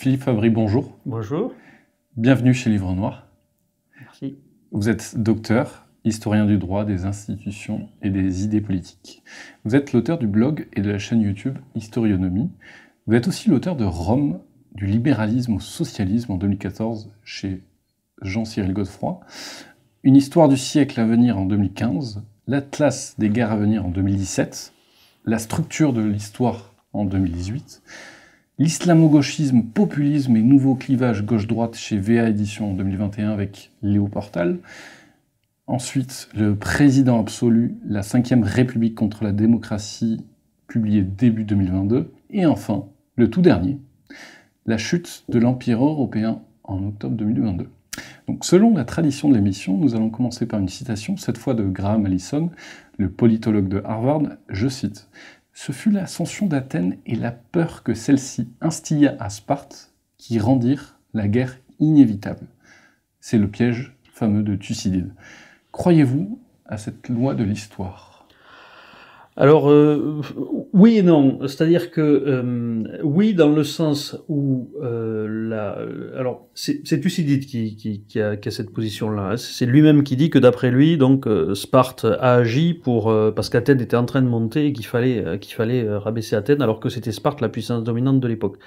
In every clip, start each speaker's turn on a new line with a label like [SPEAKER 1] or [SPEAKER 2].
[SPEAKER 1] Philippe Fabry, bonjour.
[SPEAKER 2] Bonjour.
[SPEAKER 1] Bienvenue chez Livre Noir.
[SPEAKER 2] Merci.
[SPEAKER 1] Vous êtes docteur, historien du droit, des institutions et des idées politiques. Vous êtes l'auteur du blog et de la chaîne YouTube Historionomie. Vous êtes aussi l'auteur de Rome, du libéralisme au socialisme en 2014 chez Jean-Cyril Godefroy, Une histoire du siècle à venir en 2015, L'Atlas des guerres à venir en 2017, La structure de l'histoire en 2018, L'islamo-gauchisme, populisme et nouveau clivage gauche-droite chez VA Édition en 2021 avec Léo Portal. Ensuite, Le président absolu, la 5e République contre la démocratie, publié début 2022. Et enfin, le tout dernier, La chute de l'Empire européen en octobre 2022. Donc, selon la tradition de l'émission, nous allons commencer par une citation, cette fois de Graham Allison, le politologue de Harvard. Je cite: « Ce fut l'ascension d'Athènes et la peur que celle-ci instilla à Sparte qui rendirent la guerre inévitable. » C'est le piège fameux de Thucydide. Croyez-vous à cette loi de l'histoire ?
[SPEAKER 2] Alors, oui et non. C'est-à-dire que, oui, dans le sens où alors, c'est Thucydide qui a cette position-là. Hein. C'est lui-même qui dit que d'après lui, donc, Sparte a agi parce qu'Athènes était en train de monter et qu'il fallait rabaisser Athènes, alors que c'était Sparte la puissance dominante de l'époque.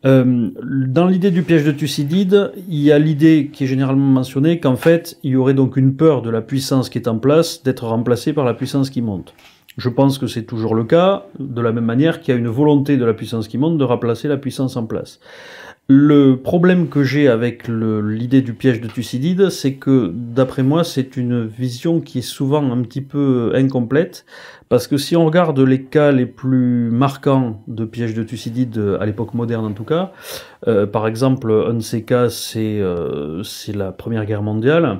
[SPEAKER 2] Dans l'idée du piège de Thucydide, il y a l'idée qui est généralement mentionnée qu'en fait, il y aurait donc une peur de la puissance qui est en place d'être remplacée par la puissance qui monte. Je pense que c'est toujours le cas, de la même manière qu'il y a une volonté de la puissance qui monte de remplacer la puissance en place. Le problème que j'ai avec l'idée du piège de Thucydide, c'est que, d'après moi, c'est une vision qui est souvent un petit peu incomplète, parce que si on regarde les cas les plus marquants de piège de Thucydide, à l'époque moderne en tout cas, par exemple, un de ces cas, c'est la Première Guerre mondiale,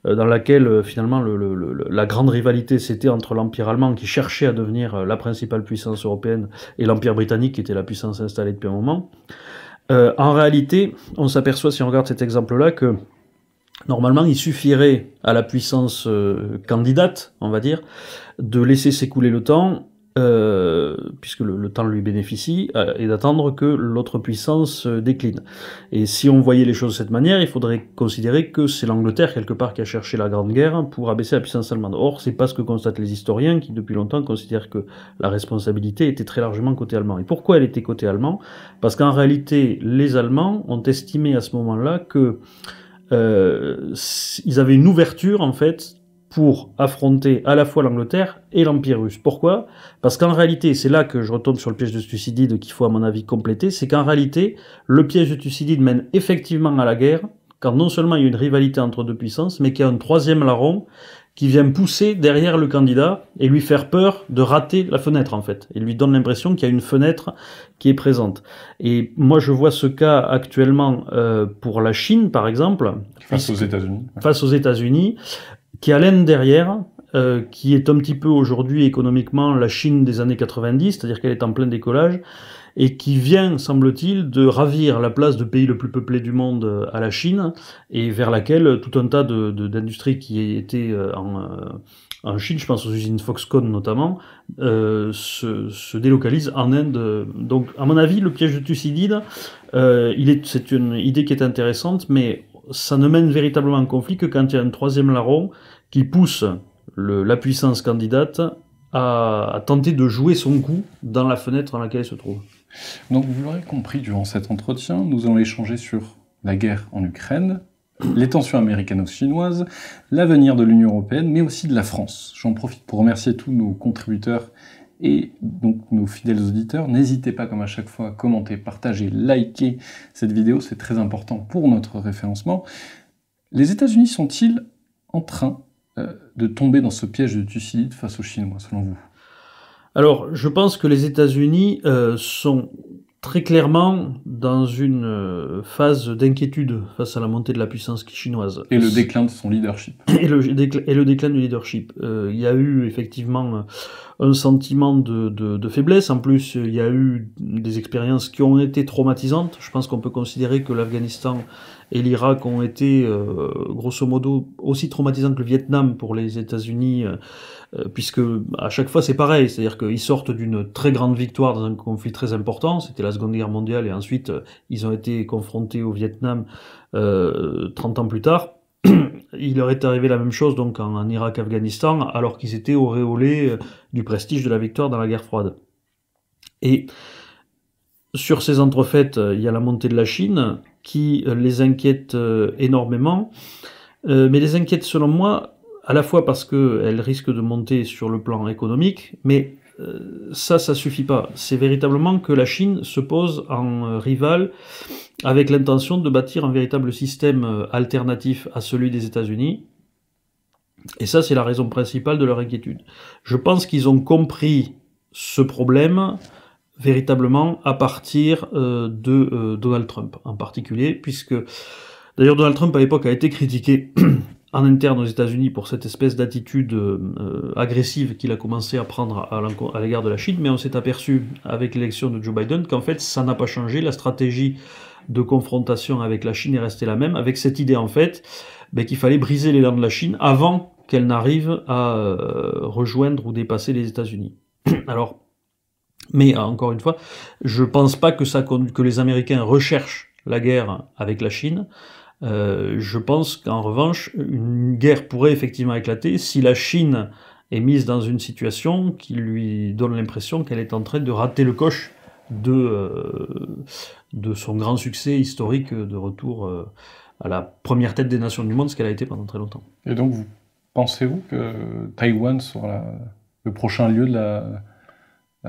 [SPEAKER 2] dans laquelle finalement la grande rivalité c'était entre l'Empire allemand qui cherchait à devenir la principale puissance européenne et l'Empire britannique qui était la puissance installée depuis un moment. En réalité, on s'aperçoit si on regarde cet exemple-là que normalement il suffirait à la puissance candidate, on va dire, de laisser s'écouler le temps, puisque le temps lui bénéficie, et d'attendre que l'autre puissance décline. Et si on voyait les choses de cette manière, il faudrait considérer que c'est l'Angleterre, quelque part, qui a cherché la Grande Guerre pour abaisser la puissance allemande. Or, c'est pas ce que constatent les historiens, qui depuis longtemps considèrent que la responsabilité était très largement côté allemand. Et pourquoi elle était côté allemand ? Parce qu'en réalité, les Allemands ont estimé à ce moment-là que ils avaient une ouverture, en fait, pour affronter à la fois l'Angleterre et l'Empire russe. Pourquoi ? Parce qu'en réalité, c'est là que je retombe sur le piège de Thucydide qu'il faut à mon avis compléter, c'est qu'en réalité, le piège de Thucydide mène effectivement à la guerre, quand non seulement il y a une rivalité entre deux puissances, mais qu'il y a un troisième larron qui vient pousser derrière le candidat et lui faire peur de rater la fenêtre en fait, et lui donne l'impression qu'il y a une fenêtre qui est présente. Et moi je vois ce cas actuellement pour la Chine par exemple,
[SPEAKER 1] face aux États-Unis.
[SPEAKER 2] Face aux États-Unis, qui a l'aine derrière, qui est un petit peu aujourd'hui économiquement la Chine des années 90, c'est-à-dire qu'elle est en plein décollage, et qui vient, semble-t-il, de ravir la place de pays le plus peuplé du monde à la Chine, et vers laquelle tout un tas d'industries qui étaient en Chine, je pense aux usines Foxconn notamment, se délocalisent en Inde. Donc, à mon avis, le piège de Thucydide, c'est une idée qui est intéressante, mais ça ne mène véritablement en conflit que quand il y a un troisième larron qui pousse la puissance candidate à tenter de jouer son coup dans la fenêtre dans laquelle elle se trouve.
[SPEAKER 1] Donc vous l'aurez compris, durant cet entretien, nous allons échanger sur la guerre en Ukraine, les tensions américano-chinoises, l'avenir de l'Union européenne, mais aussi de la France. J'en profite pour remercier tous nos contributeurs et donc nos fidèles auditeurs. N'hésitez pas, comme à chaque fois, à commenter, partager, liker cette vidéo, c'est très important pour notre référencement. Les États-Unis sont-ils en train de tomber dans ce piège de Thucydide face aux Chinois, selon vous ?
[SPEAKER 2] Alors, je pense que les États-Unis sont très clairement dans une phase d'inquiétude face à la montée de la puissance chinoise.
[SPEAKER 1] Et le déclin de son leadership.
[SPEAKER 2] Et le déclin du leadership. Il y a eu effectivement un sentiment de faiblesse. En plus, il y a eu des expériences qui ont été traumatisantes. Je pense qu'on peut considérer que l'Afghanistan et l'Irak ont été, grosso modo, aussi traumatisantes que le Vietnam pour les États-Unis puisque à chaque fois c'est pareil, c'est-à-dire qu'ils sortent d'une très grande victoire dans un conflit très important, c'était la Seconde Guerre mondiale, et ensuite ils ont été confrontés au Vietnam 30 ans plus tard. Il leur est arrivé la même chose donc en Irak-Afghanistan, alors qu'ils étaient auréolés du prestige de la victoire dans la guerre froide. Et sur ces entrefaites, il y a la montée de la Chine qui les inquiète énormément, mais les inquiète selon moi à la fois parce qu'elle risque de monter sur le plan économique, mais ça suffit pas. C'est véritablement que la Chine se pose en rival avec l'intention de bâtir un véritable système alternatif à celui des États-Unis. Et ça, c'est la raison principale de leur inquiétude. Je pense qu'ils ont compris ce problème véritablement à partir de Donald Trump en particulier, puisque d'ailleurs Donald Trump à l'époque a été critiqué en interne aux États-Unis pour cette espèce d'attitude agressive qu'il a commencé à prendre à l'égard de la Chine, mais on s'est aperçu avec l'élection de Joe Biden qu'en fait ça n'a pas changé, la stratégie de confrontation avec la Chine est restée la même, avec cette idée en fait qu'il fallait briser l'élan de la Chine avant qu'elle n'arrive à rejoindre ou dépasser les États-Unis. Alors, mais encore une fois, je pense pas que les Américains recherchent la guerre avec la Chine. Je pense qu'en revanche, une guerre pourrait effectivement éclater si la Chine est mise dans une situation qui lui donne l'impression qu'elle est en train de rater le coche de son grand succès historique de retour à la première tête des nations du monde, ce qu'elle a été pendant très longtemps.
[SPEAKER 1] Et donc, pensez-vous que Taïwan sera le prochain lieu de la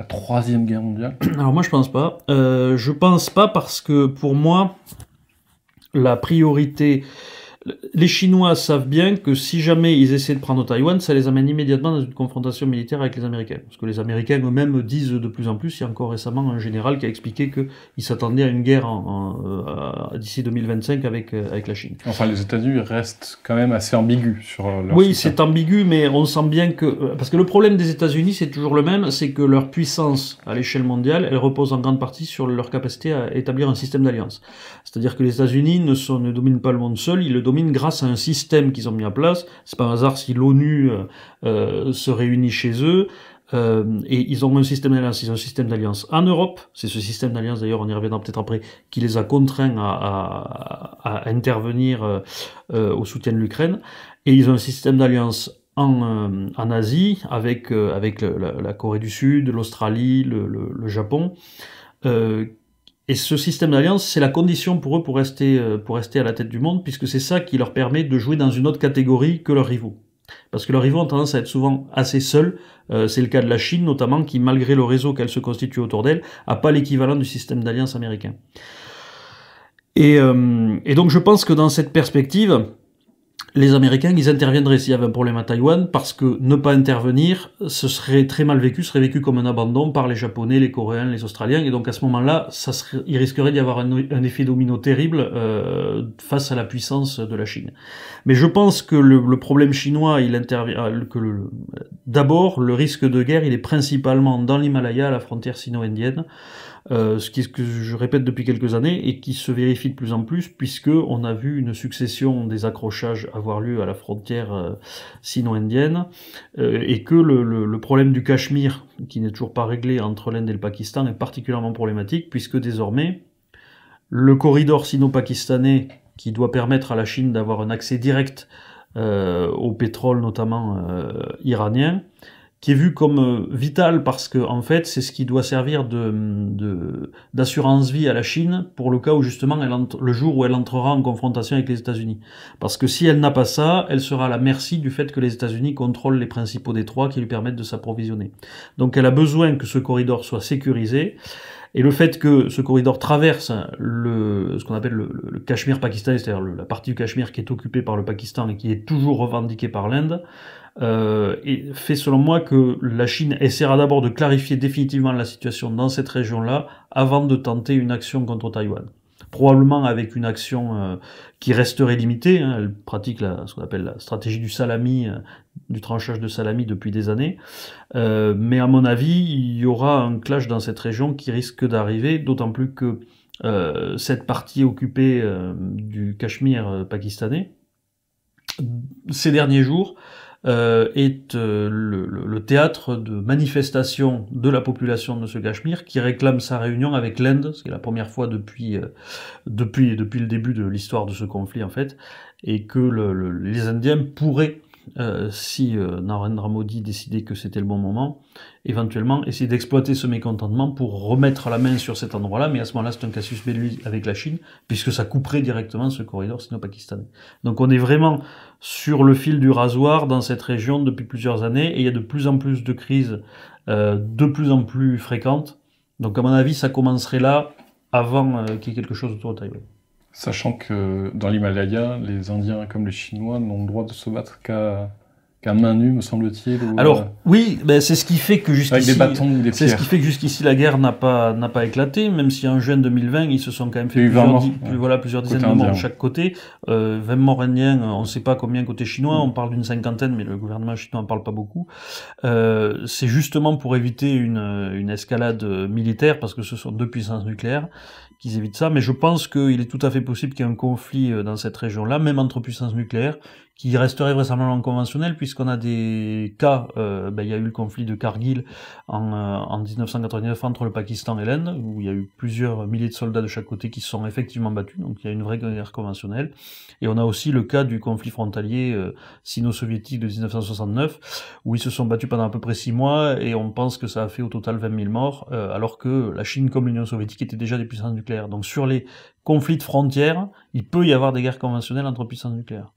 [SPEAKER 1] Troisième Guerre mondiale?
[SPEAKER 2] Alors moi, je pense pas. Je pense pas parce que pour moi, la priorité... Les Chinois savent bien que si jamais ils essaient de prendre Taïwan, ça les amène immédiatement dans une confrontation militaire avec les Américains. Parce que les Américains eux-mêmes disent de plus en plus, il y a encore récemment un général qui a expliqué qu'ils s'attendaient à une guerre d'ici 2025 avec la Chine.
[SPEAKER 1] Enfin, les États-Unis restent quand même assez ambigus sur leur
[SPEAKER 2] Oui,
[SPEAKER 1] soutien.
[SPEAKER 2] c'est ambigu, mais on sent bien que... Parce que le problème des États-Unis, c'est toujours le même, c'est que leur puissance à l'échelle mondiale, elle repose en grande partie sur leur capacité à établir un système d'alliance. C'est-à-dire que les États-Unis ne dominent pas le monde seuls, ils le dominent grâce à un système qu'ils ont mis en place. C'est pas un hasard si l'ONU se réunit chez eux. Et ils ont un système d'alliance. Ils ont un système d'alliance en Europe. C'est ce système d'alliance, d'ailleurs, on y reviendra peut-être après, qui les a contraints à intervenir au soutien de l'Ukraine. Et ils ont un système d'alliance en Asie avec la Corée du Sud, l'Australie, le Japon. Et ce système d'alliance, c'est la condition pour eux pour rester à la tête du monde, puisque c'est ça qui leur permet de jouer dans une autre catégorie que leurs rivaux. Parce que leurs rivaux ont tendance à être souvent assez seuls. C'est le cas de la Chine, notamment, qui, malgré le réseau qu'elle se constitue autour d'elle, n'a pas l'équivalent du système d'alliance américain. Et donc, je pense que dans cette perspective, les Américains, ils interviendraient s'il y avait un problème à Taïwan, parce que ne pas intervenir, ce serait très mal vécu, serait vécu comme un abandon par les Japonais, les Coréens, les Australiens, et donc à ce moment-là, il risquerait d'y avoir un effet domino terrible face à la puissance de la Chine. Mais je pense que le problème chinois, il intervient, d'abord, le risque de guerre, il est principalement dans l'Himalaya, à la frontière sino-indienne, ce que je répète depuis quelques années et qui se vérifie de plus en plus, puisque on a vu une succession des accrochages avoir lieu à la frontière sino-indienne, et que le problème du Cachemire, qui n'est toujours pas réglé entre l'Inde et le Pakistan, est particulièrement problématique, puisque désormais, le corridor sino-pakistanais, qui doit permettre à la Chine d'avoir un accès direct au pétrole, notamment iranien, qui est vu comme vital parce que en fait c'est ce qui doit servir d'assurance vie à la Chine pour le cas où justement le jour où elle entrera en confrontation avec les États-Unis. Parce que si elle n'a pas ça, elle sera à la merci du fait que les États-Unis contrôlent les principaux détroits qui lui permettent de s'approvisionner. Donc elle a besoin que ce corridor soit sécurisé. Et le fait que ce corridor traverse ce qu'on appelle le Cachemire pakistanais, c'est-à-dire la partie du Cachemire qui est occupée par le Pakistan et qui est toujours revendiquée par l'Inde, et fait selon moi que la Chine essaiera d'abord de clarifier définitivement la situation dans cette région-là avant de tenter une action contre Taïwan. Probablement avec une action qui resterait limitée. Hein. Elle pratique ce qu'on appelle la stratégie du salami, du tranchage de salami depuis des années. Mais à mon avis, il y aura un clash dans cette région qui risque d'arriver, d'autant plus que cette partie occupée du Cachemire pakistanais, ces derniers jours, est le théâtre de manifestations de la population de ce Cachemire qui réclame sa réunion avec l'Inde, ce qui est la première fois depuis le début de l'histoire de ce conflit en fait, et que les Indiens pourraient, si Narendra Modi décidait que c'était le bon moment, éventuellement essayer d'exploiter ce mécontentement pour remettre la main sur cet endroit-là, mais à ce moment-là c'est un casus belli avec la Chine, puisque ça couperait directement ce corridor sino-pakistanais. Donc on est vraiment sur le fil du rasoir dans cette région depuis plusieurs années, et il y a de plus en plus de crises de plus en plus fréquentes. Donc à mon avis ça commencerait là, avant qu'il y ait quelque chose autour de Taïwan.
[SPEAKER 1] Sachant que dans l'Himalaya, les Indiens comme les Chinois n'ont le droit de se battre qu'à main nue, me semble-t-il.
[SPEAKER 2] Alors oui, ben c'est ce qui fait que jusqu'ici,
[SPEAKER 1] avec des bâtons ou des
[SPEAKER 2] c'est ce
[SPEAKER 1] pierres.
[SPEAKER 2] qui fait que jusqu'ici la guerre n'a pas éclaté, même si en juin 2020 ils se sont quand même fait
[SPEAKER 1] Il y a eu 20 morts,
[SPEAKER 2] plusieurs dizaines
[SPEAKER 1] côté
[SPEAKER 2] de morts de
[SPEAKER 1] indien.
[SPEAKER 2] chaque côté, 20 morts indiens, on ne sait pas combien côté chinois, on parle d'une cinquantaine, mais le gouvernement chinois n'en parle pas beaucoup. C'est justement pour éviter une escalade militaire, parce que ce sont deux puissances nucléaires qu'ils évitent ça, mais je pense qu'il est tout à fait possible qu'il y ait un conflit dans cette région-là, même entre puissances nucléaires, qui resterait vraisemblablement conventionnel, puisqu'on a des cas, il y a eu le conflit de Kargil en 1999 entre le Pakistan et l'Inde, où il y a eu plusieurs milliers de soldats de chaque côté qui se sont effectivement battus, donc il y a une vraie guerre conventionnelle. Et on a aussi le cas du conflit frontalier sino-soviétique de 1969, où ils se sont battus pendant à peu près 6 mois, et on pense que ça a fait au total 20 000 morts, alors que la Chine comme l'Union soviétique étaient déjà des puissances nucléaires. Donc sur les conflits de frontières, il peut y avoir des guerres conventionnelles entre puissances nucléaires.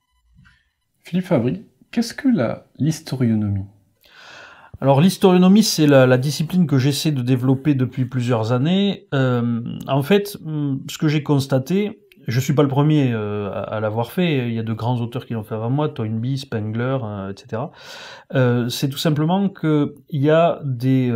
[SPEAKER 1] Philippe Fabry, qu'est-ce que l'historionomie?
[SPEAKER 2] Alors l'historionomie, c'est la discipline que j'essaie de développer depuis plusieurs années. En fait, ce que j'ai constaté, je suis pas le premier à l'avoir fait, il y a de grands auteurs qui l'ont fait avant moi, Toynbee, Spengler, etc. C'est tout simplement que il y a des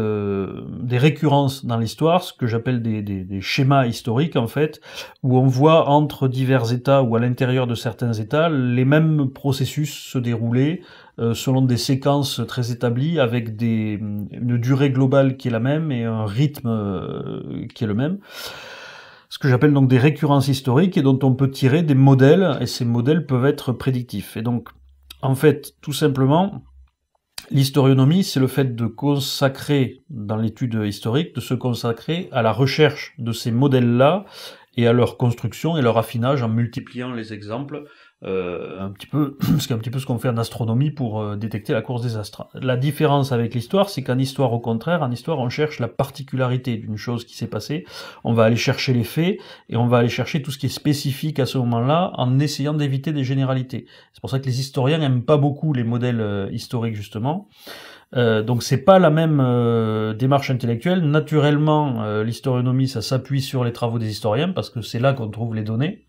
[SPEAKER 2] récurrences dans l'histoire, ce que j'appelle des schémas historiques en fait, où on voit entre divers États ou à l'intérieur de certains États les mêmes processus se dérouler selon des séquences très établies, avec une durée globale qui est la même et un rythme qui est le même. Ce que j'appelle donc des récurrences historiques, et dont on peut tirer des modèles, et ces modèles peuvent être prédictifs. Et donc, en fait, tout simplement, l'historionomie, c'est le fait de consacrer, dans l'étude historique, de se consacrer à la recherche de ces modèles-là, et à leur construction et leur affinage en multipliant les exemples, un petit peu ce qu'on fait en astronomie pour détecter la course des astres. La différence avec l'histoire, c'est qu'en histoire, au contraire, en histoire, on cherche la particularité d'une chose qui s'est passée, on va aller chercher les faits, et on va aller chercher tout ce qui est spécifique à ce moment-là, en essayant d'éviter des généralités. C'est pour ça que les historiens n'aiment pas beaucoup les modèles historiques, justement. Donc c'est pas la même démarche intellectuelle. Naturellement, l'historionomie, ça s'appuie sur les travaux des historiens, parce que c'est là qu'on trouve les données.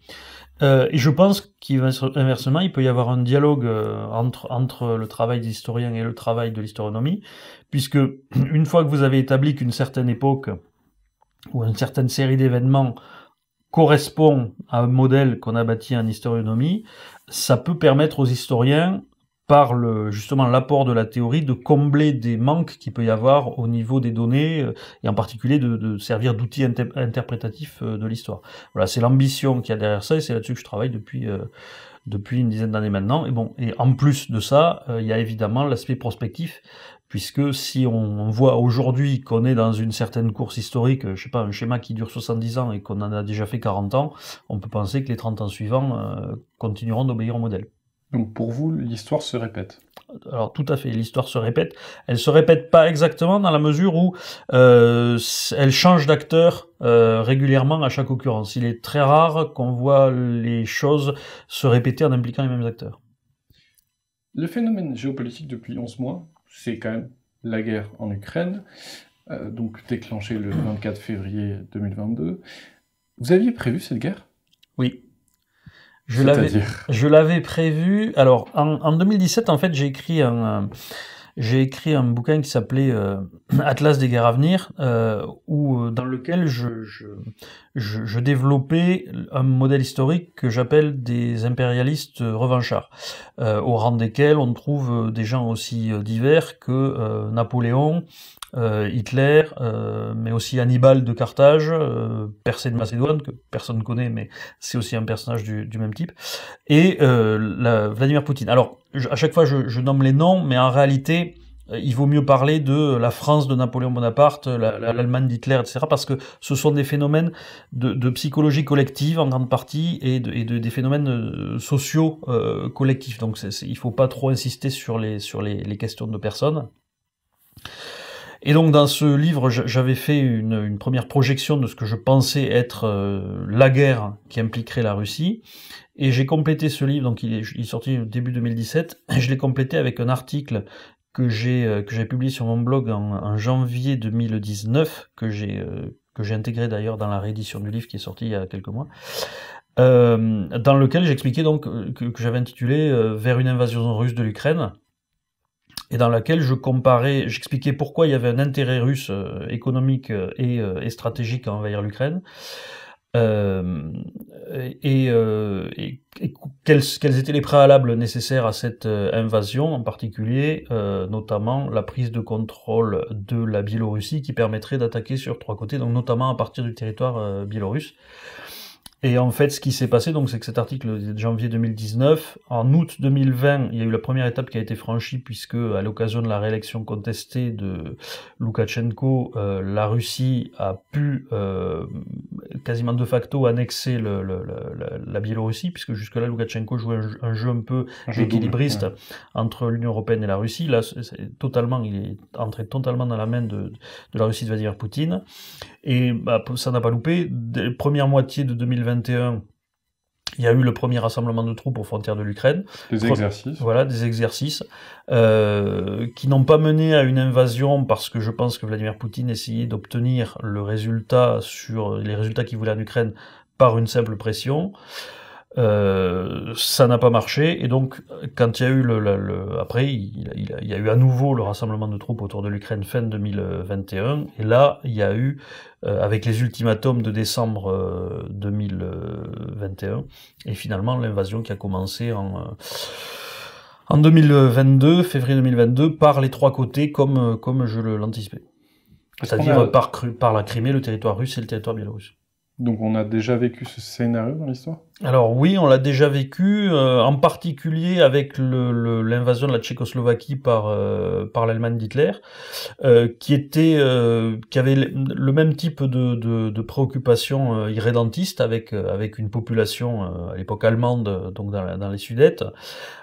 [SPEAKER 2] Et je pense qu'inversement, il peut y avoir un dialogue entre le travail des historiens et le travail de l'historionomie, puisque une fois que vous avez établi qu'une certaine époque ou une certaine série d'événements correspond à un modèle qu'on a bâti en historionomie, ça peut permettre aux historiens, par justement l'apport de la théorie, de combler des manques qu'il peut y avoir au niveau des données, et en particulier de servir d'outil interprétatif de l'histoire. Voilà, c'est l'ambition qu'il y a derrière ça, et c'est là-dessus que je travaille depuis une dizaine d'années maintenant. Et en plus de ça, il y a évidemment l'aspect prospectif, puisque si on voit aujourd'hui qu'on est dans une certaine course historique, je sais pas, un schéma qui dure 70 ans et qu'on en a déjà fait 40 ans, on peut penser que les 30 ans suivants continueront d'obéir au modèle.
[SPEAKER 1] Donc pour vous, l'histoire se répète?
[SPEAKER 2] Alors tout à fait, l'histoire se répète. Elle se répète pas exactement, dans la mesure où elle change d'acteur régulièrement à chaque occurrence. Il est très rare qu'on voit les choses se répéter en impliquant les mêmes acteurs.
[SPEAKER 1] Le phénomène géopolitique depuis 11 mois, c'est quand même la guerre en Ukraine, donc déclenchée le 24 février 2022. Vous aviez prévu cette guerre?
[SPEAKER 2] Oui.
[SPEAKER 1] Je
[SPEAKER 2] l'avais prévu. Alors, en 2017, en fait, j'ai écrit un bouquin qui s'appelait Atlas des guerres à venir, dans lequel je développais un modèle historique que j'appelle des impérialistes revanchards, au rang desquels on trouve des gens aussi divers que Napoléon, Hitler, mais aussi Hannibal de Carthage, Persée de Macédoine, que personne ne connaît, mais c'est aussi un personnage du même type, et Vladimir Poutine. Alors, à chaque fois je nomme les noms, mais en réalité, il vaut mieux parler de la France de Napoléon Bonaparte, l'Allemagne d'Hitler, etc., parce que ce sont des phénomènes de psychologie collective en grande partie et des phénomènes sociaux collectifs. Donc il faut pas trop insister sur les questions de personnes. Et donc dans ce livre, j'avais fait une première projection de ce que je pensais être la guerre qui impliquerait la Russie. Et j'ai complété ce livre, donc il est sorti au début 2017, et je l'ai complété avec un article que j'ai publié sur mon blog en janvier 2019, que j'ai intégré d'ailleurs dans la réédition du livre qui est sorti il y a quelques mois, dans lequel j'expliquais donc que j'avais intitulé Vers une invasion russe de l'Ukraine, et dans laquelle j'expliquais pourquoi il y avait un intérêt russe économique et stratégique à envahir l'Ukraine. Et quels étaient les préalables nécessaires à cette invasion, en particulier, notamment la prise de contrôle de la Biélorussie qui permettrait d'attaquer sur 3 côtés, donc notamment à partir du territoire biélorusse. Et en fait, ce qui s'est passé, donc, c'est que cet article est de janvier 2019. En août 2020, il y a eu la première étape qui a été franchie, puisque, à l'occasion de la réélection contestée de Loukachenko, la Russie a pu quasiment de facto annexer la Biélorussie, puisque jusque-là, Loukachenko jouait un jeu un peu équilibriste entre l'Union européenne et la Russie. Là, il est entré totalement dans la main de la Russie de Vladimir Poutine. Et ça n'a pas loupé. Dès la première moitié de 2021, il y a eu le premier rassemblement de troupes aux frontières de l'Ukraine.
[SPEAKER 1] Des exercices.
[SPEAKER 2] Voilà, des exercices qui n'ont pas mené à une invasion, parce que je pense que Vladimir Poutine essayait d'obtenir les résultats qu'il voulait en Ukraine par une simple pression. Ça n'a pas marché, et donc quand il y a eu après il y a eu à nouveau le rassemblement de troupes autour de l'Ukraine fin 2021, et là il y a eu avec les ultimatums de décembre 2021, et finalement l'invasion qui a commencé en 2022, février 2022, par les 3 côtés comme je l'anticipais, c'est-à-dire par la Crimée, le territoire russe et le territoire biélorusse.
[SPEAKER 1] Donc on a déjà vécu ce scénario dans l'histoire ?
[SPEAKER 2] Alors oui, on l'a déjà vécu, en particulier avec l'invasion de la Tchécoslovaquie par l'Allemagne d'Hitler, qui avait le même type de préoccupation irrédentiste avec une population à l'époque allemande, donc dans les Sudètes,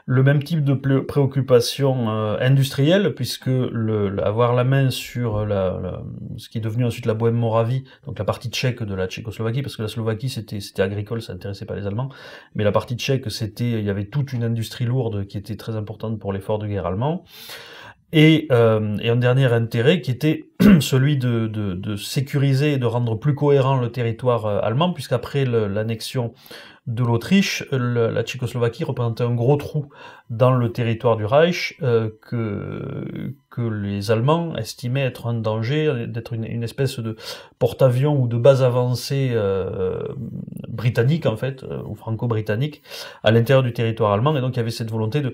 [SPEAKER 2] le même type de préoccupation industrielle, puisque avoir la main sur ce qui est devenu ensuite la Bohème-Moravie, donc la partie tchèque de la Tchécoslovaquie, parce que la Slovaquie c'était agricole, ça n'intéressait pas les Allemands, mais la partie tchèque, il y avait toute une industrie lourde qui était très importante pour l'effort de guerre allemand. Et un dernier intérêt qui était celui de sécuriser et de rendre plus cohérent le territoire allemand, puisqu'après l'annexion de l'Autriche, la Tchécoslovaquie représentait un gros trou dans le territoire du Reich que les Allemands estimaient être un danger, d'être une espèce de porte-avions ou de base avancée britannique en fait, ou franco-britannique, à l'intérieur du territoire allemand, et donc il y avait cette volonté de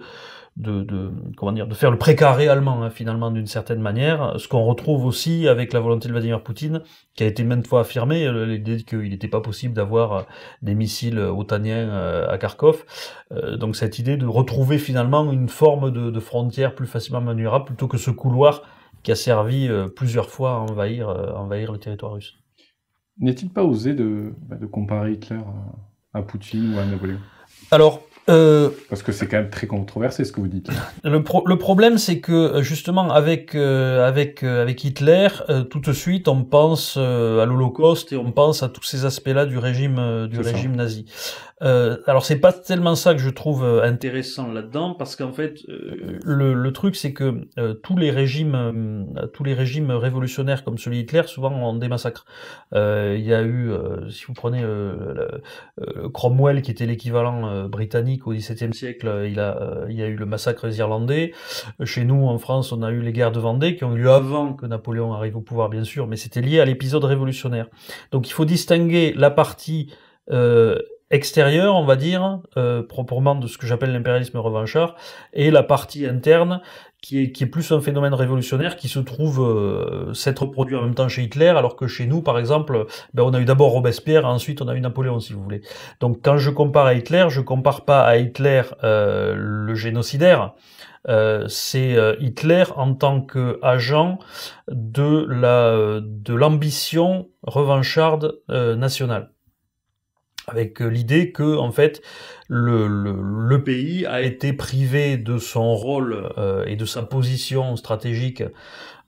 [SPEAKER 2] faire le précaré allemand, hein, finalement, d'une certaine manière, ce qu'on retrouve aussi avec la volonté de Vladimir Poutine, qui a été maintes fois affirmée, l'idée qu'il n'était pas possible d'avoir des missiles otaniens à Kharkov, donc cette idée de retrouver finalement une forme de frontière plus facilement manœuvrable, plutôt que ce couloir qui a servi plusieurs fois à envahir le territoire russe.
[SPEAKER 1] N'est-il pas osé de comparer Hitler à Poutine ou à Napoléon ?
[SPEAKER 2] Alors,
[SPEAKER 1] parce que c'est quand même très controversé ce que vous dites.
[SPEAKER 2] Le problème, c'est que justement avec Hitler, tout de suite, on pense à l'Holocauste et on pense à tous ces aspects-là du régime nazi. Alors c'est pas tellement ça que je trouve intéressant là-dedans, parce qu'en fait le truc c'est que tous les régimes révolutionnaires comme celui d'Hitler souvent ont des massacres. Il y a eu, si vous prenez Cromwell, qui était l'équivalent britannique au XVIIe siècle, il y a eu le massacre des Irlandais. Chez nous en France, on a eu les guerres de Vendée qui ont eu lieu avant que Napoléon arrive au pouvoir, bien sûr, mais c'était lié à l'épisode révolutionnaire. Donc il faut distinguer la partie extérieure, on va dire, proprement de ce que j'appelle l'impérialisme revanchard, et la partie interne qui est plus un phénomène révolutionnaire qui se trouve s'être produit en même temps chez Hitler, alors que chez nous, par exemple, on a eu d'abord Robespierre, ensuite on a eu Napoléon, si vous voulez. Donc quand je compare à Hitler, je compare pas à Hitler le génocidaire, c'est Hitler en tant qu'agent de l'ambition revancharde nationale, avec l'idée que en fait le pays a été privé de son rôle et de sa position stratégique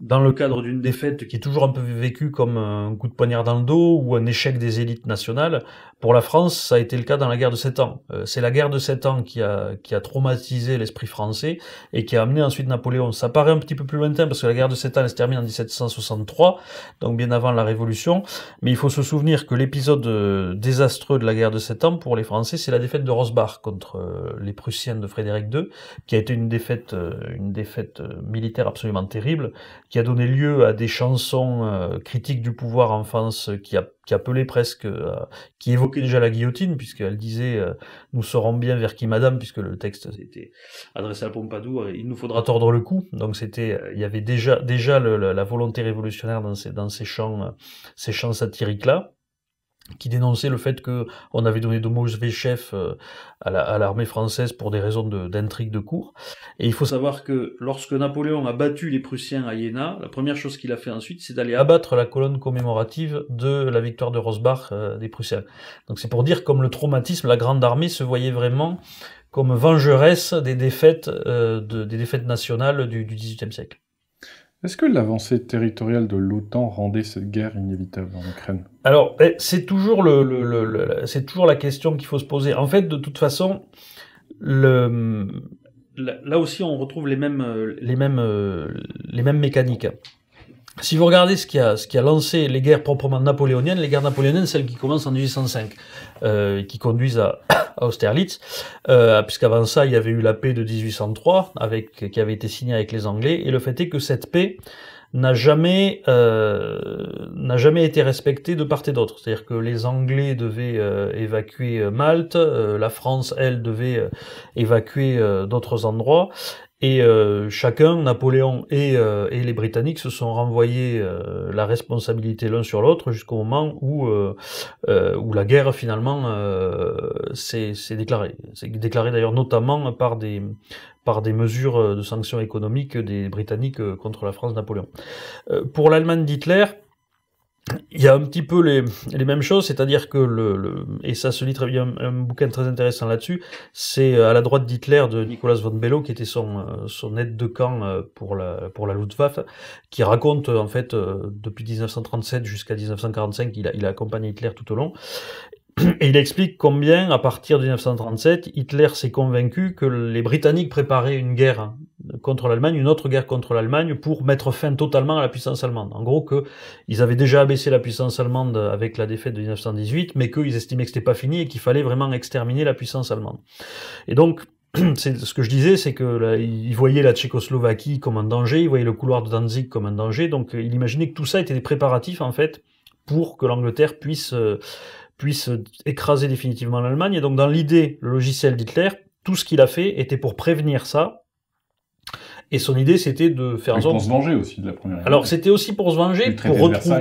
[SPEAKER 2] dans le cadre d'une défaite qui est toujours un peu vécue comme un coup de poignard dans le dos ou un échec des élites nationales. Pour la France, ça a été le cas dans la guerre de 7 ans. C'est la guerre de 7 ans qui a traumatisé l'esprit français et qui a amené ensuite Napoléon. Ça paraît un petit peu plus lointain parce que la guerre de 7 ans, elle se termine en 1763, donc bien avant la Révolution. Mais il faut se souvenir que l'épisode désastreux de la guerre de 7 ans pour les Français, c'est la défaite de Rosbach contre les Prussiens de Frédéric II, qui a été une défaite militaire absolument terrible, qui a donné lieu à des chansons critiques du pouvoir en France qui appelaient presque, qui évoquaient déjà la guillotine, puisqu'elle disait nous saurons bien vers qui madame, puisque le texte était adressé à Pompadour, il nous faudra tordre le cou. Donc il y avait déjà la volonté révolutionnaire dans ces chants satiriques-là, qui dénonçait le fait que on avait donné de mauvais chefs à l'armée française pour des raisons d'intrigue de cour. Et il faut savoir que lorsque Napoléon a battu les Prussiens à Iéna, la première chose qu'il a fait ensuite, c'est d'aller abattre la colonne commémorative de la victoire de Rosbach des Prussiens. Donc c'est pour dire comme le traumatisme, la grande armée se voyait vraiment comme vengeresse des défaites nationales du XVIIIe siècle.
[SPEAKER 1] Est-ce que l'avancée territoriale de l'OTAN rendait cette guerre inévitable en Ukraine?
[SPEAKER 2] Alors, c'est toujours c'est toujours la question qu'il faut se poser. En fait, de toute façon, là aussi, on retrouve les mêmes mécaniques. Si vous regardez ce qui a lancé les guerres proprement napoléoniennes, les guerres napoléoniennes, celles qui commencent en 1805, qui conduisent à Austerlitz, puisqu'avant ça, il y avait eu la paix de 1803, qui avait été signée avec les Anglais, et le fait est que cette paix n'a jamais été respectée de part et d'autre. C'est-à-dire que les Anglais devaient évacuer Malte, la France, elle, devait évacuer d'autres endroits, et chacun, Napoléon et les Britanniques, se sont renvoyés la responsabilité l'un sur l'autre jusqu'au moment où la guerre finalement s'est déclarée. C'est déclaré d'ailleurs notamment par des mesures de sanctions économiques des Britanniques contre la France de Napoléon. Pour l'Allemagne d'Hitler, il y a un petit peu les mêmes choses, c'est-à-dire que et ça se lit très bien, un bouquin très intéressant là-dessus, c'est À la droite d'Hitler de Nicolas von Below, qui était son aide de camp pour la Luftwaffe, qui raconte en fait depuis 1937 jusqu'à 1945, il a accompagné Hitler tout au long. Et il explique combien, à partir de 1937, Hitler s'est convaincu que les Britanniques préparaient une guerre contre l'Allemagne, une autre guerre contre l'Allemagne, pour mettre fin totalement à la puissance allemande. En gros, qu'ils avaient déjà abaissé la puissance allemande avec la défaite de 1918, mais qu'ils estimaient que c'était pas fini et qu'il fallait vraiment exterminer la puissance allemande. Et donc, c'est ce que je disais, c'est que là, il voyait la Tchécoslovaquie comme un danger, il voyait le couloir de Danzig comme un danger, donc il imaginait que tout ça était des préparatifs, en fait, pour que l'Angleterre puisse écraser définitivement l'Allemagne. Et donc, dans l'idée, le logiciel d'Hitler, tout ce qu'il a fait était pour prévenir ça. Et son idée, c'était de faire en sorte...
[SPEAKER 1] Pour se venger aussi de la Première Guerre.
[SPEAKER 2] Alors, c'était aussi pour se venger,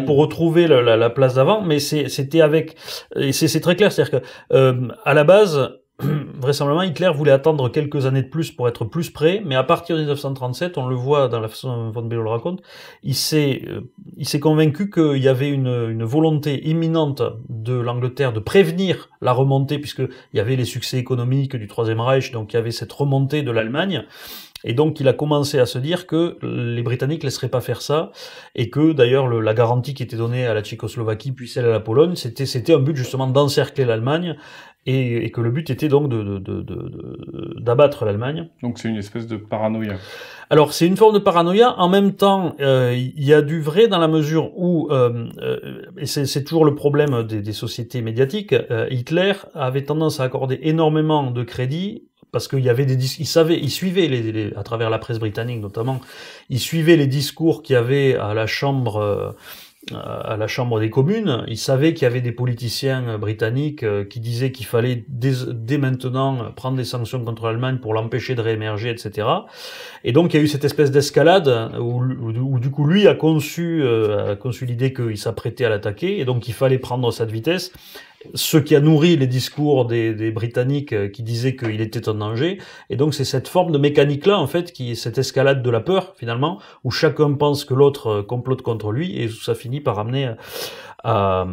[SPEAKER 2] pour retrouver la place d'avant, mais c'était avec... Et c'est très clair, c'est-à-dire que, à la base, vraisemblablement, Hitler voulait attendre quelques années de plus pour être plus prêt, mais à partir de 1937, on le voit dans la façon dont von Below le raconte, il s'est convaincu qu'il y avait une volonté imminente de l'Angleterre de prévenir la remontée, puisqu'il y avait les succès économiques du Troisième Reich, donc il y avait cette remontée de l'Allemagne. Et donc, il a commencé à se dire que les Britanniques laisseraient pas faire ça, et que d'ailleurs la garantie qui était donnée à la Tchécoslovaquie puis celle à la Pologne, c'était un but justement d'encercler l'Allemagne, et que le but était donc d'abattre l'Allemagne.
[SPEAKER 1] Donc c'est une espèce de paranoïa.
[SPEAKER 2] Alors c'est une forme de paranoïa. En même temps, il y a du vrai dans la mesure où, et c'est toujours le problème des sociétés médiatiques, Hitler avait tendance à accorder énormément de crédit. Parce qu'il y avait il suivait à travers la presse britannique notamment, il suivait les discours qu'il y avait à la chambre à la Chambre des communes. Il savait qu'il y avait des politiciens britanniques qui disaient qu'il fallait dès maintenant prendre des sanctions contre l'Allemagne pour l'empêcher de réémerger, etc. Et donc il y a eu cette espèce d'escalade où du coup lui a conçu l'idée qu'il s'apprêtait à l'attaquer, et donc il fallait prendre cette vitesse. Ce qui a nourri les discours des Britanniques qui disaient qu'il était en danger. Et donc c'est cette forme de mécanique-là, en fait, qui est cette escalade de la peur, finalement, où chacun pense que l'autre complote contre lui, et ça finit par amener à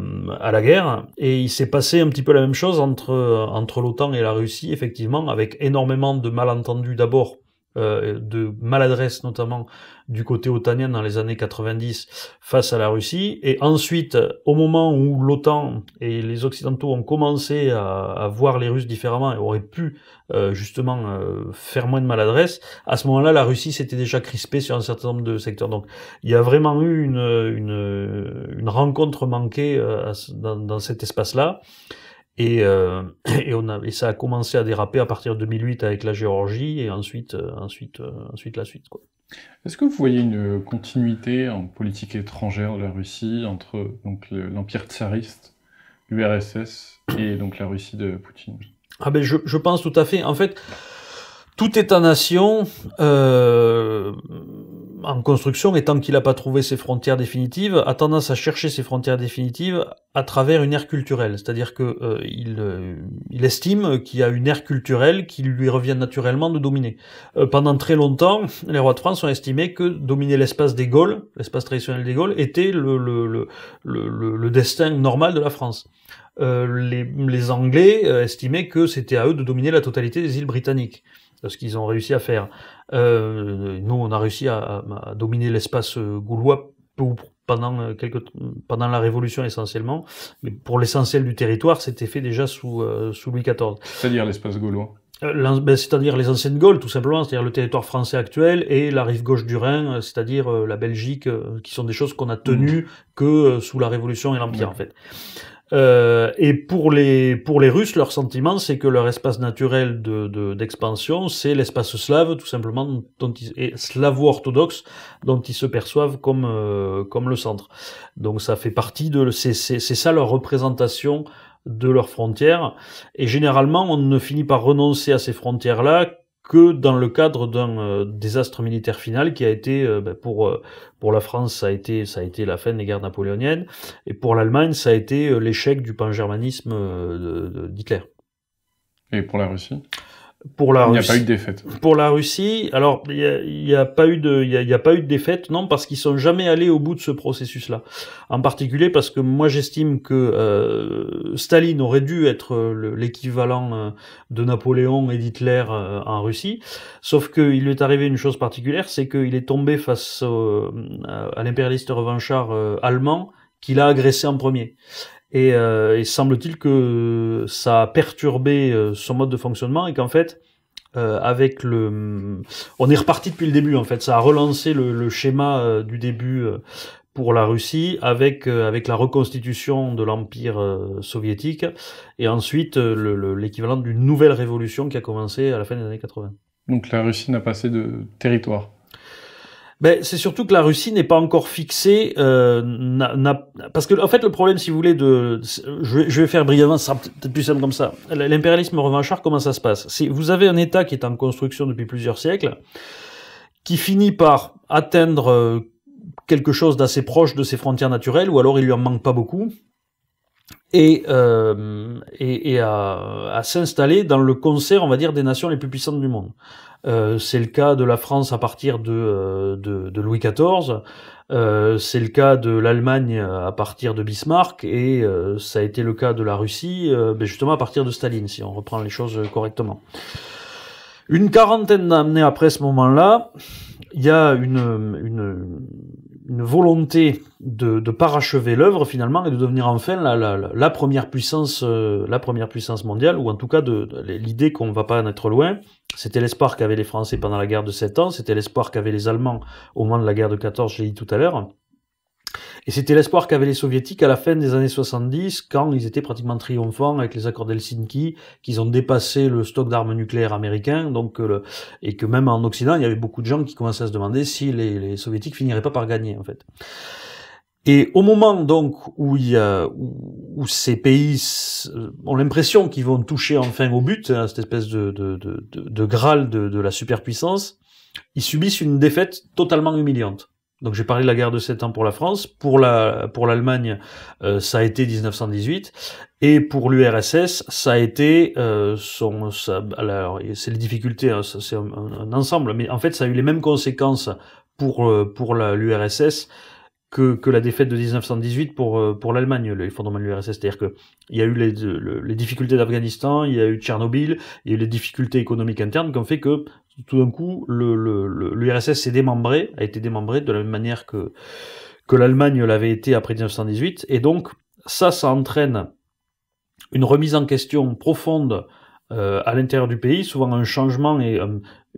[SPEAKER 2] la guerre. Et il s'est passé un petit peu la même chose entre l'OTAN et la Russie, effectivement, avec énormément de malentendus d'abord, de maladresse notamment du côté otanien dans les années 90 face à la Russie, et ensuite au moment où l'OTAN et les Occidentaux ont commencé à voir les Russes différemment et auraient pu justement faire moins de maladresse, à ce moment-là la Russie s'était déjà crispée sur un certain nombre de secteurs. Donc il y a vraiment eu une rencontre manquée dans cet espace-là. Et ça a commencé à déraper à partir de 2008 avec la Géorgie, et ensuite la suite, quoi.
[SPEAKER 1] Est-ce que vous voyez une continuité en politique étrangère de la Russie entre donc l'empire tsariste, l'URSS et donc la Russie de Poutine?
[SPEAKER 2] Ah ben je pense tout à fait. En fait, tout État-nation en construction, et tant qu'il n'a pas trouvé ses frontières définitives, a tendance à chercher ses frontières définitives à travers une ère culturelle. C'est-à-dire que il estime qu'il y a une ère culturelle qui lui revient naturellement de dominer. Pendant très longtemps, les rois de France ont estimé que dominer l'espace des Gaules, l'espace traditionnel des Gaules, était le destin normal de la France. Les Anglais estimaient que c'était à eux de dominer la totalité des îles britanniques, ce qu'ils ont réussi à faire. Nous, on a réussi à dominer l'espace gaulois pendant la Révolution essentiellement, mais pour l'essentiel du territoire, c'était fait déjà sous Louis XIV.
[SPEAKER 1] C'est-à-dire l'espace gaulois?
[SPEAKER 2] C'est-à-dire les anciennes Gaules, tout simplement, c'est-à-dire le territoire français actuel et la rive gauche du Rhin, c'est-à-dire la Belgique, qui sont des choses qu'on a tenues que sous la Révolution et l'Empire, en fait. Et pour les Russes, leur sentiment, c'est que leur espace naturel d'expansion, c'est l'espace slave, tout simplement, et slavo-orthodoxe, dont ils se perçoivent comme le centre. Donc ça fait partie c'est ça leur représentation de leurs frontières. Et généralement, on ne finit par renoncer à ces frontières-là que dans le cadre d'un désastre militaire final qui a été, pour la France, ça a été la fin des guerres napoléoniennes, et pour l'Allemagne, ça a été l'échec du pangermanisme d'Hitler.
[SPEAKER 1] Et pour la Russie?
[SPEAKER 2] Il
[SPEAKER 1] n'y a pas eu de défaite.
[SPEAKER 2] Pour la Russie, alors il y a pas eu de défaite, non, parce qu'ils sont jamais allés au bout de ce processus-là. En particulier parce que moi j'estime que Staline aurait dû être l'équivalent de Napoléon et d'Hitler en Russie, sauf qu'il lui est arrivé une chose particulière, c'est qu'il est tombé face à l'impérialiste revanchard allemand qu'il a agressé en premier. Et semble-t-il que ça a perturbé son mode de fonctionnement, et qu'en fait, on est reparti depuis le début, en fait. Ça a relancé le schéma du début pour la Russie, avec la reconstitution de l'Empire soviétique, et ensuite l'équivalent d'une nouvelle révolution qui a commencé à la fin des années 80. Donc
[SPEAKER 1] la Russie n'a pas assez de territoire.
[SPEAKER 2] Ben, c'est surtout que la Russie n'est pas encore fixée, parce que en fait le problème, si vous voulez, je vais faire brièvement, ça sera peut-être plus simple comme ça. L'impérialisme revanchard, comment ça se passe? Vous avez un État qui est en construction depuis plusieurs siècles, qui finit par atteindre quelque chose d'assez proche de ses frontières naturelles, ou alors il lui en manque pas beaucoup, et à s'installer dans le concert, on va dire, des nations les plus puissantes du monde. C'est le cas de la France à partir de Louis XIV, c'est le cas de l'Allemagne à partir de Bismarck, et ça a été le cas de la Russie justement à partir de Staline, si on reprend les choses correctement. Une quarantaine d'années après ce moment-là, il y a une volonté de parachever l'œuvre finalement, et de devenir enfin la première puissance mondiale, ou en tout cas l'idée qu'on ne va pas en être loin. C'était l'espoir qu'avaient les Français pendant la guerre de 7 ans, c'était l'espoir qu'avaient les Allemands au moment de la guerre de 14, je l'ai dit tout à l'heure, et c'était l'espoir qu'avaient les Soviétiques à la fin des années 70, quand ils étaient pratiquement triomphants avec les accords d'Helsinki, qu'ils ont dépassé le stock d'armes nucléaires américain, et que même en Occident, il y avait beaucoup de gens qui commençaient à se demander si les Soviétiques finiraient pas par gagner, en fait. Et au moment donc où où ces pays ont l'impression qu'ils vont toucher enfin au but, hein, cette espèce de graal de la superpuissance, ils subissent une défaite totalement humiliante. Donc j'ai parlé de la guerre de 7 ans pour la France, pour l'Allemagne, ça a été 1918, et pour l'URSS, ça a été alors c'est les difficultés, hein, c'est un ensemble, mais en fait ça a eu les mêmes conséquences pour l'URSS que la défaite de 1918 pour l'Allemagne, l'effondrement de l'URSS. C'est-à-dire que il y a eu les difficultés d'Afghanistan, il y a eu Tchernobyl, il y a eu les difficultés économiques internes qui ont fait que tout d'un coup l'URSS s'est démembré, a été démembré de la même manière que l'Allemagne l'avait été après 1918, et donc ça entraîne une remise en question profonde à l'intérieur du pays, souvent un changement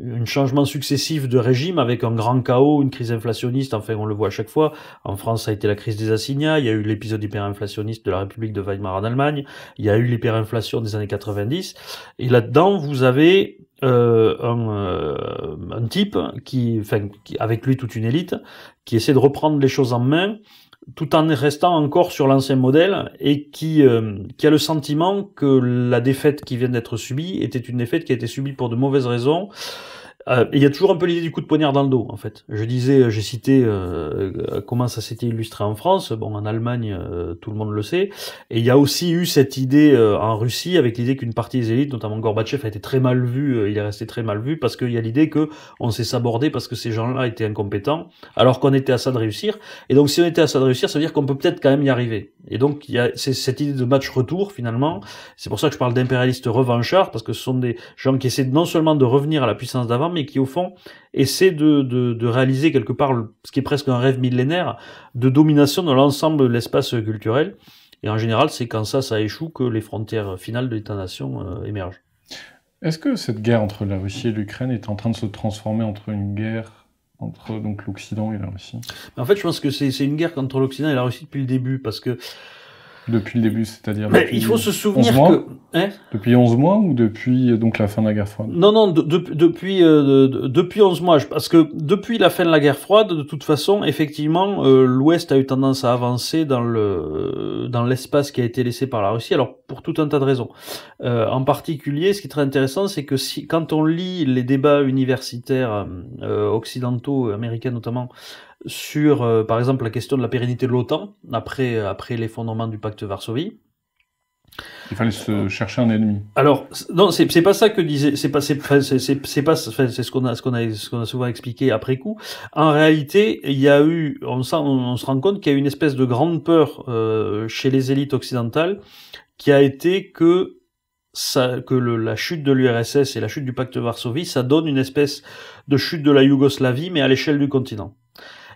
[SPEAKER 2] un changement successif de régime avec un grand chaos, une crise inflationniste, enfin on le voit à chaque fois. En France, ça a été la crise des assignats, il y a eu l'épisode hyperinflationniste de la République de Weimar en Allemagne, il y a eu l'hyperinflation des années 90, et là-dedans vous avez un type qui, avec lui toute une élite, qui essaie de reprendre les choses en main, tout en restant encore sur l'ancien modèle, et qui a le sentiment que la défaite qui vient d'être subie était une défaite qui a été subie pour de mauvaises raisons. Et il y a toujours un peu l'idée du coup de poignard dans le dos, en fait. J'ai cité comment ça s'était illustré en France. Bon, en Allemagne, tout le monde le sait. Et il y a aussi eu cette idée en Russie, avec l'idée qu'une partie des élites, notamment Gorbatchev, a été très mal vu. Il est resté très mal vu parce qu'il y a l'idée que on s'est sabordé parce que ces gens-là étaient incompétents, alors qu'on était à ça de réussir. Et donc, si on était à ça de réussir, ça veut dire qu'on peut peut-être quand même y arriver. Et donc, il y a cette idée de match retour, finalement. C'est pour ça que je parle d'impérialistes revanchards, parce que ce sont des gens qui essaient non seulement de revenir à la puissance d'avant, mais qui au fond essaient de réaliser quelque part ce qui est presque un rêve millénaire de domination de l'ensemble de l'espace culturel. Et en général, c'est quand ça échoue que les frontières finales de l'État-nation émergent.
[SPEAKER 1] Est-ce que cette guerre entre la Russie et l'Ukraine est en train de se transformer entre une guerre entre donc l'Occident et la Russie?
[SPEAKER 2] En fait, je pense que c'est une guerre entre l'Occident et la Russie depuis le début, parce que
[SPEAKER 1] depuis le début, c'est-à-dire
[SPEAKER 2] il faut se souvenir
[SPEAKER 1] que...
[SPEAKER 2] Hein,
[SPEAKER 1] depuis 11 mois ou depuis donc la fin de la guerre froide?
[SPEAKER 2] Non, depuis 11 mois. Parce que depuis la fin de la guerre froide, de toute façon, effectivement, l'Ouest a eu tendance à avancer dans l'espace qui a été laissé par la Russie, alors pour tout un tas de raisons. En particulier, ce qui est très intéressant, c'est que quand on lit les débats universitaires occidentaux, américains notamment, sur, par exemple, la question de la pérennité de l'OTAN, après l'effondrement du pacte Varsovie.
[SPEAKER 1] Il fallait se chercher un ennemi.
[SPEAKER 2] Alors, non, c'est pas ça que disait, c'est ce qu'on a souvent expliqué après coup. En réalité, il y a eu, on se rend compte qu'il y a eu une espèce de grande peur, chez les élites occidentales, qui a été que la chute de l'URSS et la chute du pacte Varsovie, ça donne une espèce de chute de la Yougoslavie, mais à l'échelle du continent.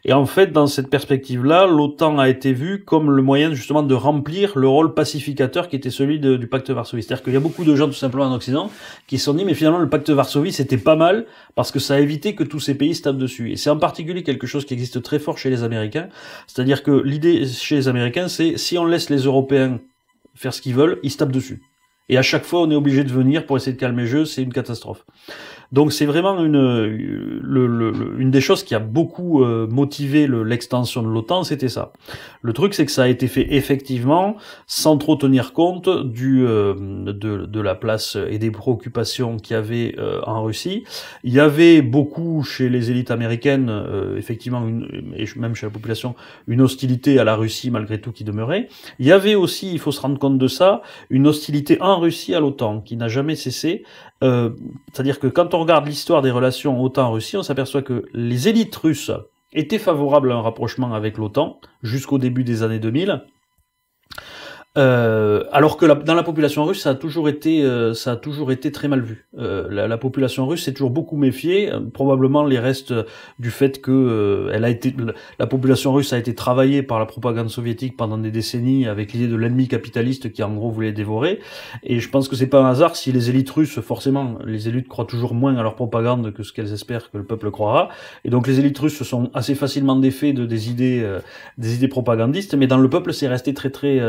[SPEAKER 2] Et en fait, dans cette perspective-là, l'OTAN a été vue comme le moyen justement de remplir le rôle pacificateur qui était celui du pacte Varsovie. C'est-à-dire qu'il y a beaucoup de gens tout simplement en Occident qui se sont dit mais finalement le pacte Varsovie c'était pas mal parce que ça a évité que tous ces pays se tapent dessus. Et c'est en particulier quelque chose qui existe très fort chez les Américains. C'est-à-dire que l'idée chez les Américains c'est si on laisse les Européens faire ce qu'ils veulent, ils se tapent dessus. Et à chaque fois on est obligé de venir pour essayer de calmer le jeu, c'est une catastrophe. Donc c'est vraiment une des choses qui a beaucoup motivé l'extension de l'OTAN, c'était ça. Le truc c'est que ça a été fait effectivement sans trop tenir compte de la place et des préoccupations qu'il y avait en Russie. Il y avait beaucoup chez les élites américaines, effectivement, et même chez la population, une hostilité à la Russie malgré tout qui demeurait. Il y avait aussi, il faut se rendre compte de ça, une hostilité en Russie à l'OTAN qui n'a jamais cessé. C'est-à-dire que quand on regarde l'histoire des relations OTAN-Russie, on s'aperçoit que les élites russes étaient favorables à un rapprochement avec l'OTAN jusqu'au début des années 2000. Alors que dans la population russe, ça a toujours été très mal vu. La population russe s'est toujours beaucoup méfiée, probablement les restes du fait que la population russe a été travaillée par la propagande soviétique pendant des décennies avec l'idée de l'ennemi capitaliste qui en gros voulait dévorer. Et je pense que c'est pas un hasard si les élites russes, forcément, les élites croient toujours moins à leur propagande que ce qu'elles espèrent que le peuple croira. Et donc les élites russes sont assez facilement défaits des idées propagandistes, mais dans le peuple c'est resté très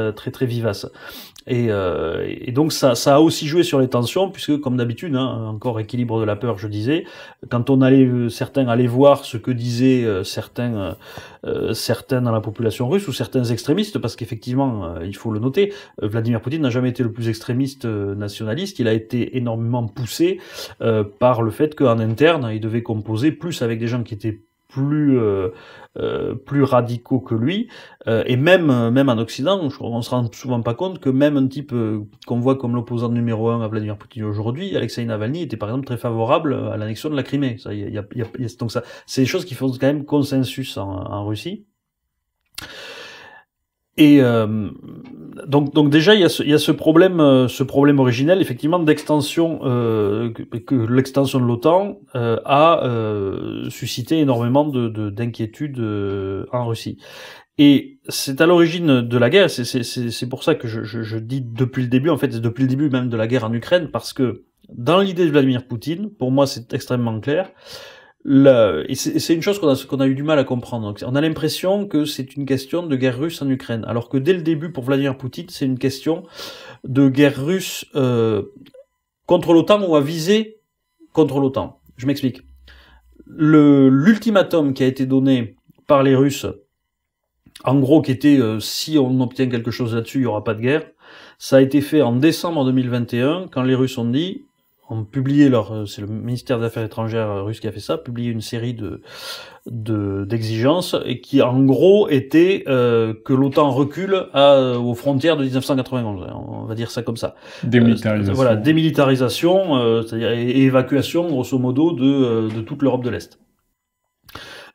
[SPEAKER 2] vivace. Et donc ça a aussi joué sur les tensions, puisque comme d'habitude, hein, encore équilibre de la peur, je disais, quand certains allaient voir ce que disaient certains dans la population russe ou certains extrémistes, parce qu'effectivement, il faut le noter, Vladimir Poutine n'a jamais été le plus extrémiste nationaliste, il a été énormément poussé par le fait qu'en interne, il devait composer plus avec des gens qui étaient plus radicaux que lui, et même en Occident, on se rend souvent pas compte que même un type qu'on voit comme l'opposant numéro 1 à Vladimir Poutine aujourd'hui, Alexei Navalny, était par exemple très favorable à l'annexion de la Crimée. Ça, donc ça, c'est des choses qui font quand même consensus en Russie. Et donc déjà il y a ce problème originel effectivement d'extension que l'extension de l'OTAN a suscité énormément d'inquiétudes en Russie. Et c'est à l'origine de la guerre. C'est pour ça que je dis depuis le début, en fait, c'est depuis le début même de la guerre en Ukraine, parce que dans l'idée de Vladimir Poutine, pour moi c'est extrêmement clair. Et c'est une chose qu'on a eu du mal à comprendre. Donc, on a l'impression que c'est une question de guerre russe en Ukraine, alors que dès le début, pour Vladimir Poutine, c'est une question de guerre russe contre l'OTAN ou à viser contre l'OTAN. Je m'explique. L'ultimatum qui a été donné par les Russes, en gros, qui était si on obtient quelque chose là-dessus, il n'y aura pas de guerre, ça a été fait en décembre 2021, quand les Russes ont publié c'est le ministère des Affaires étrangères russe qui a fait ça, publié une série d'exigences et qui en gros était que l'OTAN recule aux frontières de 1991, on va dire ça comme ça.
[SPEAKER 1] Démilitarisation.
[SPEAKER 2] Voilà, démilitarisation, c'est-à-dire et évacuation grosso modo de toute l'Europe de l'Est.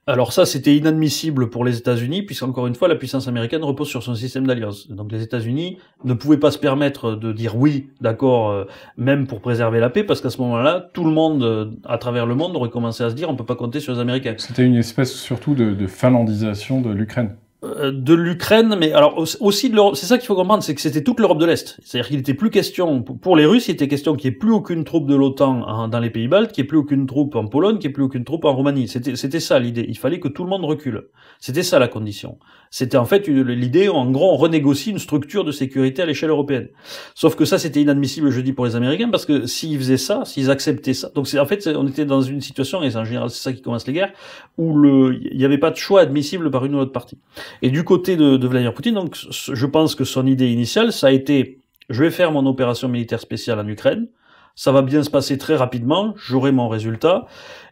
[SPEAKER 2] Alors ça, c'était inadmissible pour les États-Unis, puisqu'encore une fois, la puissance américaine repose sur son système d'alliance. Donc les États-Unis ne pouvaient pas se permettre de dire oui, d'accord, même pour préserver la paix, parce qu'à ce moment-là, tout le monde, à travers le monde, aurait commencé à se dire on peut pas compter sur les Américains.
[SPEAKER 1] C'était une espèce surtout de finlandisation de l'Ukraine.
[SPEAKER 2] De l'Ukraine, mais alors aussi de l'Europe. C'est ça qu'il faut comprendre, c'est que c'était toute l'Europe de l'Est. C'est-à-dire qu'il était plus question, pour les Russes, il était question qu'il n'y ait plus aucune troupe de l'OTAN dans les pays baltes, qu'il n'y ait plus aucune troupe en Pologne, qu'il n'y ait plus aucune troupe en Roumanie. C'était ça l'idée. Il fallait que tout le monde recule. C'était ça la condition. C'était en fait l'idée, en gros, on renégocie une structure de sécurité à l'échelle européenne. Sauf que ça, c'était inadmissible, je dis, pour les Américains, parce que s'ils faisaient ça, s'ils acceptaient ça, donc en fait, on était dans une situation, et en général, c'est ça qui commence les guerres, où il n'y avait pas de choix admissible par une ou l'autre partie. Et du côté de Vladimir Poutine, donc, je pense que son idée initiale, ça a été, je vais faire mon opération militaire spéciale en Ukraine, ça va bien se passer très rapidement, j'aurai mon résultat,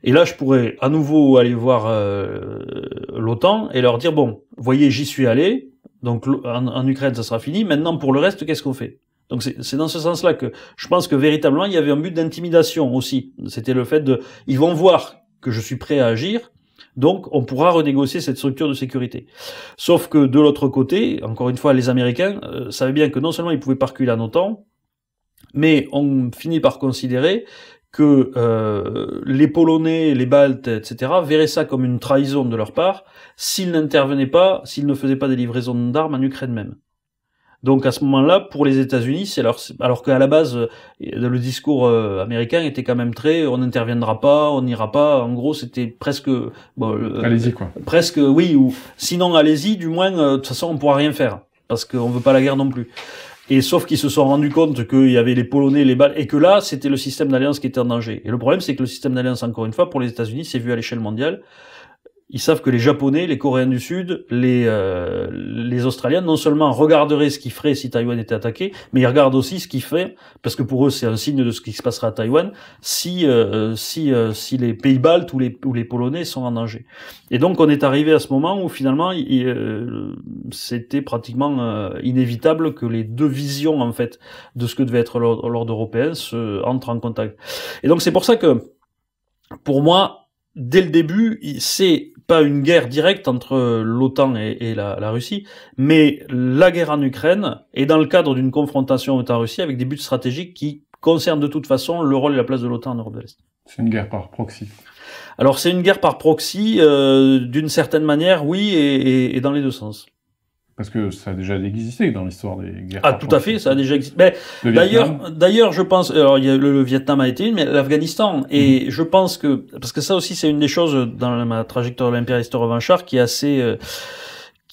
[SPEAKER 2] et là je pourrais à nouveau aller voir l'OTAN et leur dire, bon, voyez, j'y suis allé, donc en Ukraine ça sera fini, maintenant pour le reste, qu'est-ce qu'on fait ? Donc c'est dans ce sens-là que je pense que véritablement il y avait un but d'intimidation aussi, c'était le fait ils vont voir que je suis prêt à agir, donc on pourra renégocier cette structure de sécurité. Sauf que de l'autre côté, encore une fois, les Américains savaient bien que non seulement ils pouvaient pas reculer en OTAN, mais on finit par considérer que les Polonais, les Baltes, etc., verraient ça comme une trahison de leur part s'ils n'intervenaient pas, s'ils ne faisaient pas des livraisons d'armes en Ukraine même. Donc à ce moment-là, pour les États-Unis, alors qu'à la base, le discours américain était quand même on n'interviendra pas, on n'ira pas. En gros, c'était presque
[SPEAKER 1] allez-y quoi.
[SPEAKER 2] Presque oui, ou sinon allez-y. Du moins, de toute façon, on pourra rien faire parce qu'on veut pas la guerre non plus. Et sauf qu'ils se sont rendus compte qu'il y avait les Polonais, les Baltes, et que là, c'était le système d'alliance qui était en danger. Et le problème, c'est que le système d'alliance, encore une fois, pour les États-Unis, c'est vu à l'échelle mondiale. Ils savent que les Japonais, les Coréens du Sud, les Australiens, non seulement regarderaient ce qu'ils feraient si Taïwan était attaqué, mais ils regardent aussi ce qu'ils font, parce que pour eux c'est un signe de ce qui se passera à Taïwan, si les pays baltes ou les Polonais sont en danger. Et donc on est arrivé à ce moment où finalement c'était pratiquement inévitable que les deux visions en fait de ce que devait être l'ordre européen entrent en contact. Et donc c'est pour ça que pour moi, dès le début, c'est pas une guerre directe entre l'OTAN et la Russie, mais la guerre en Ukraine est dans le cadre d'une confrontation OTAN-Russie avec des buts stratégiques qui concernent de toute façon le rôle et la place de l'OTAN en Europe de l'Est.
[SPEAKER 1] C'est une guerre par proxy.
[SPEAKER 2] Alors c'est une guerre par proxy, d'une certaine manière, oui, et dans les deux sens.
[SPEAKER 1] Parce que ça a déjà existé dans l'histoire des guerres.
[SPEAKER 2] Ah, tout à fait, ça a déjà existé. Mais d'ailleurs, je pense, alors il y a le Vietnam a été une, mais l'Afghanistan. Et je pense parce que ça aussi, c'est une des choses dans ma trajectoire de l'impérialiste revanchard qui est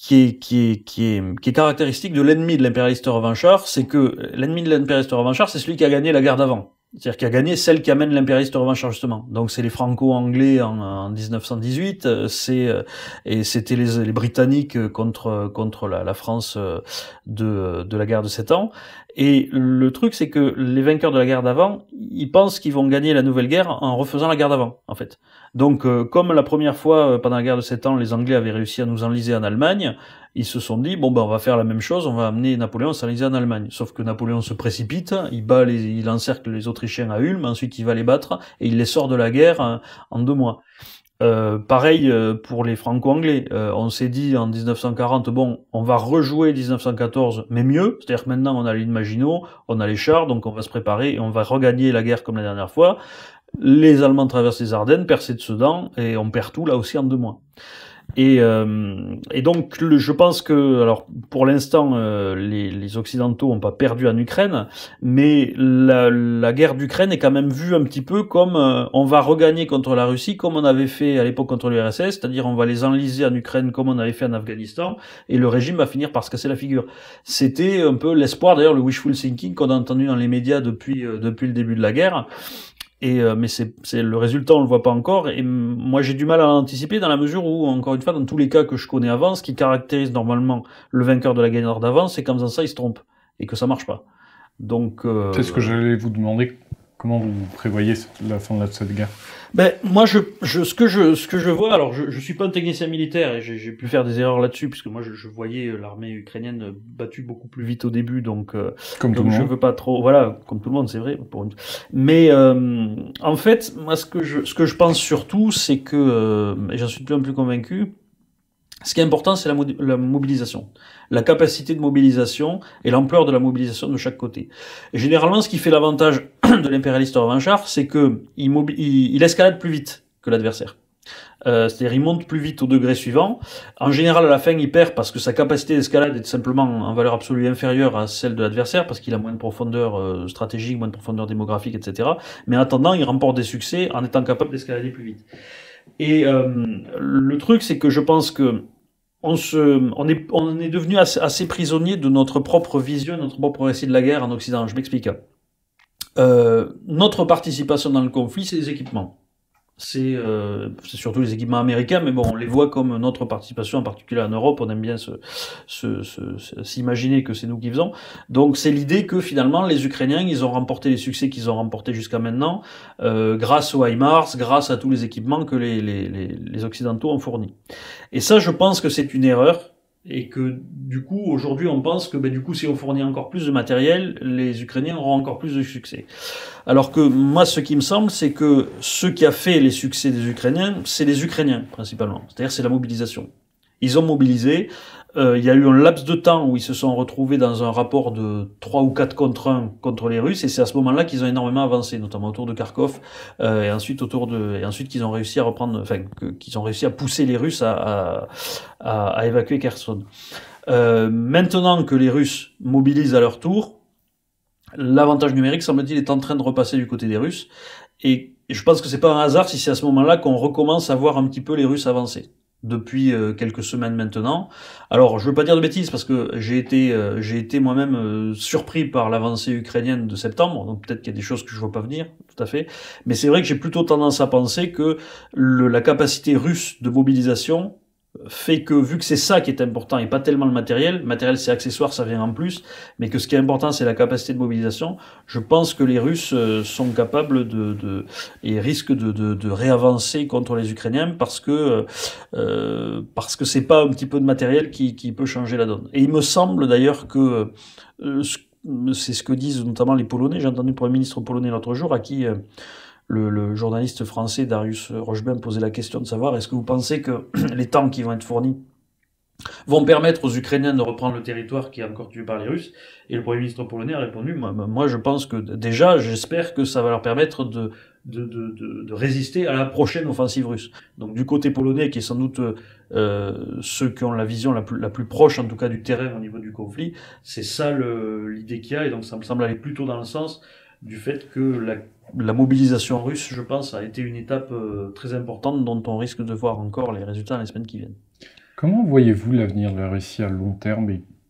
[SPEAKER 2] qui est caractéristique de l'ennemi de l'impérialiste revanchard, c'est que l'ennemi de l'impérialiste revanchard, c'est celui qui a gagné la guerre d'avant. C'est-à-dire qui a gagné celle qui amène l'impérialiste revanchard justement. Donc c'est les Franco-Anglais en 1918, et c'était les Britanniques contre la France de la guerre de 7 ans. Et le truc, c'est que les vainqueurs de la guerre d'avant, ils pensent qu'ils vont gagner la nouvelle guerre en refaisant la guerre d'avant, en fait. Donc, comme la première fois, pendant la guerre de 7 ans, les Anglais avaient réussi à nous enliser en Allemagne, ils se sont dit, bon, ben, on va faire la même chose, on va amener Napoléon à s'enliser en Allemagne. Sauf que Napoléon se précipite, il encercle les Autrichiens à Ulm, ensuite il va les battre, et il les sort de la guerre en 2 mois. Pareil pour les Franco-Anglais. On s'est dit en 1940, bon, on va rejouer 1914, mais mieux. C'est-à-dire que maintenant on a les Maginot, on a les chars, donc on va se préparer et on va regagner la guerre comme la dernière fois. Les Allemands traversent les Ardennes, percés de Sedan, et on perd tout là aussi en 2 mois. Et donc, je pense que, alors, pour l'instant, les Occidentaux n'ont pas perdu en Ukraine, mais la guerre d'Ukraine est quand même vue un petit peu comme on va regagner contre la Russie, comme on avait fait à l'époque contre l'URSS, c'est-à-dire on va les enliser en Ukraine comme on avait fait en Afghanistan, et le régime va finir par se casser la figure. C'était un peu l'espoir, d'ailleurs, le wishful thinking qu'on a entendu dans les médias depuis le début de la guerre. Mais c'est le résultat, on le voit pas encore, et moi j'ai du mal à l'anticiper dans la mesure où, encore une fois, dans tous les cas que je connais avant, ce qui caractérise normalement le vainqueur de la guerre d'avant, c'est qu'en faisant ça, il se trompe, et que ça marche pas. Donc,
[SPEAKER 1] c'est ce que j'allais vous demander, comment vous prévoyez la fin de cette guerre?
[SPEAKER 2] Ben, moi, ce que je vois, alors je suis pas un technicien militaire et j'ai pu faire des erreurs là-dessus puisque moi je voyais l'armée ukrainienne battue beaucoup plus vite au début, donc
[SPEAKER 1] comme tout le
[SPEAKER 2] je
[SPEAKER 1] monde.
[SPEAKER 2] veux pas trop, voilà, comme tout le monde, c'est vrai. Mais en fait, moi, ce que je pense surtout, c'est que, et j'en suis de plus en plus convaincu, ce qui est important, c'est la mobilisation, la capacité de mobilisation et l'ampleur de la mobilisation de chaque côté. Et généralement, ce qui fait l'avantage de l'impérialiste revanchard, c'est que il escalade plus vite que l'adversaire. C'est-à-dire, il monte plus vite au degré suivant. En général, à la fin, il perd parce que sa capacité d'escalade est simplement en valeur absolue inférieure à celle de l'adversaire, parce qu'il a moins de profondeur stratégique, moins de profondeur démographique, etc. Mais en attendant, il remporte des succès en étant capable d'escalader plus vite. Et le truc, c'est que je pense que on est devenu assez prisonnier de notre propre vision, notre propre récit de la guerre en Occident. Je m'explique. Notre participation dans le conflit, c'est les équipements. C'est surtout les équipements américains, mais bon, on les voit comme notre participation, en particulier en Europe, on aime bien s'imaginer que c'est nous qui faisons. Donc c'est l'idée que finalement les Ukrainiens, ils ont remporté les succès qu'ils ont remportés jusqu'à maintenant, grâce aux HIMARS, grâce à tous les équipements que les Occidentaux ont fournis. Et ça, je pense que c'est une erreur. Et que du coup, aujourd'hui, on pense que du coup, si on fournit encore plus de matériel, les Ukrainiens auront encore plus de succès. Alors que moi, ce qui me semble, c'est que ce qui a fait les succès des Ukrainiens, c'est les Ukrainiens, principalement. C'est-à-dire, c'est la mobilisation. Ils ont mobilisé. Il y a eu un laps de temps où ils se sont retrouvés dans un rapport de 3 ou 4 contre 1 contre les Russes, et c'est à ce moment-là qu'ils ont énormément avancé, notamment autour de Kharkov, et ensuite qu'ils ont réussi à reprendre, qu'ils ont réussi à pousser les Russes à évacuer Kherson. Maintenant que les Russes mobilisent à leur tour, l'avantage numérique, semble-t-il, est en train de repasser du côté des Russes, et je pense que c'est pas un hasard si c'est à ce moment-là qu'on recommence à voir un petit peu les Russes avancer. Depuis quelques semaines maintenant. Alors, je veux pas dire de bêtises parce que j'ai été moi-même surpris par l'avancée ukrainienne de septembre, donc peut-être qu'il y a des choses que je vois pas venir, tout à fait. Mais c'est vrai que j'ai plutôt tendance à penser que la capacité russe de mobilisation fait que, vu que c'est ça qui est important et pas tellement le matériel c'est accessoire, ça vient en plus, mais que ce qui est important c'est la capacité de mobilisation, je pense que les Russes sont capables et risquent de réavancer contre les Ukrainiens parce que c'est pas un petit peu de matériel qui peut changer la donne. Et il me semble d'ailleurs que c'est ce que disent notamment les Polonais. J'ai entendu le Premier ministre polonais l'autre jour à qui le journaliste français Darius Rochebin posait la question de savoir est-ce que vous pensez que les tanks qui vont être fournis vont permettre aux Ukrainiens de reprendre le territoire qui est encore tenu par les Russes. Et le Premier ministre polonais a répondu moi je pense que déjà j'espère que ça va leur permettre de résister à la prochaine offensive russe. Donc du côté polonais, qui est sans doute ceux qui ont la vision la plus proche en tout cas du terrain au niveau du conflit, c'est ça l'idée qu'il y a, et donc ça me semble aller plutôt dans le sens du fait que la mobilisation russe, je pense, a été une étape très importante dont on risque de voir encore les résultats dans les semaines qui viennent.
[SPEAKER 1] Comment voyez-vous l'avenir de la Russie à long terme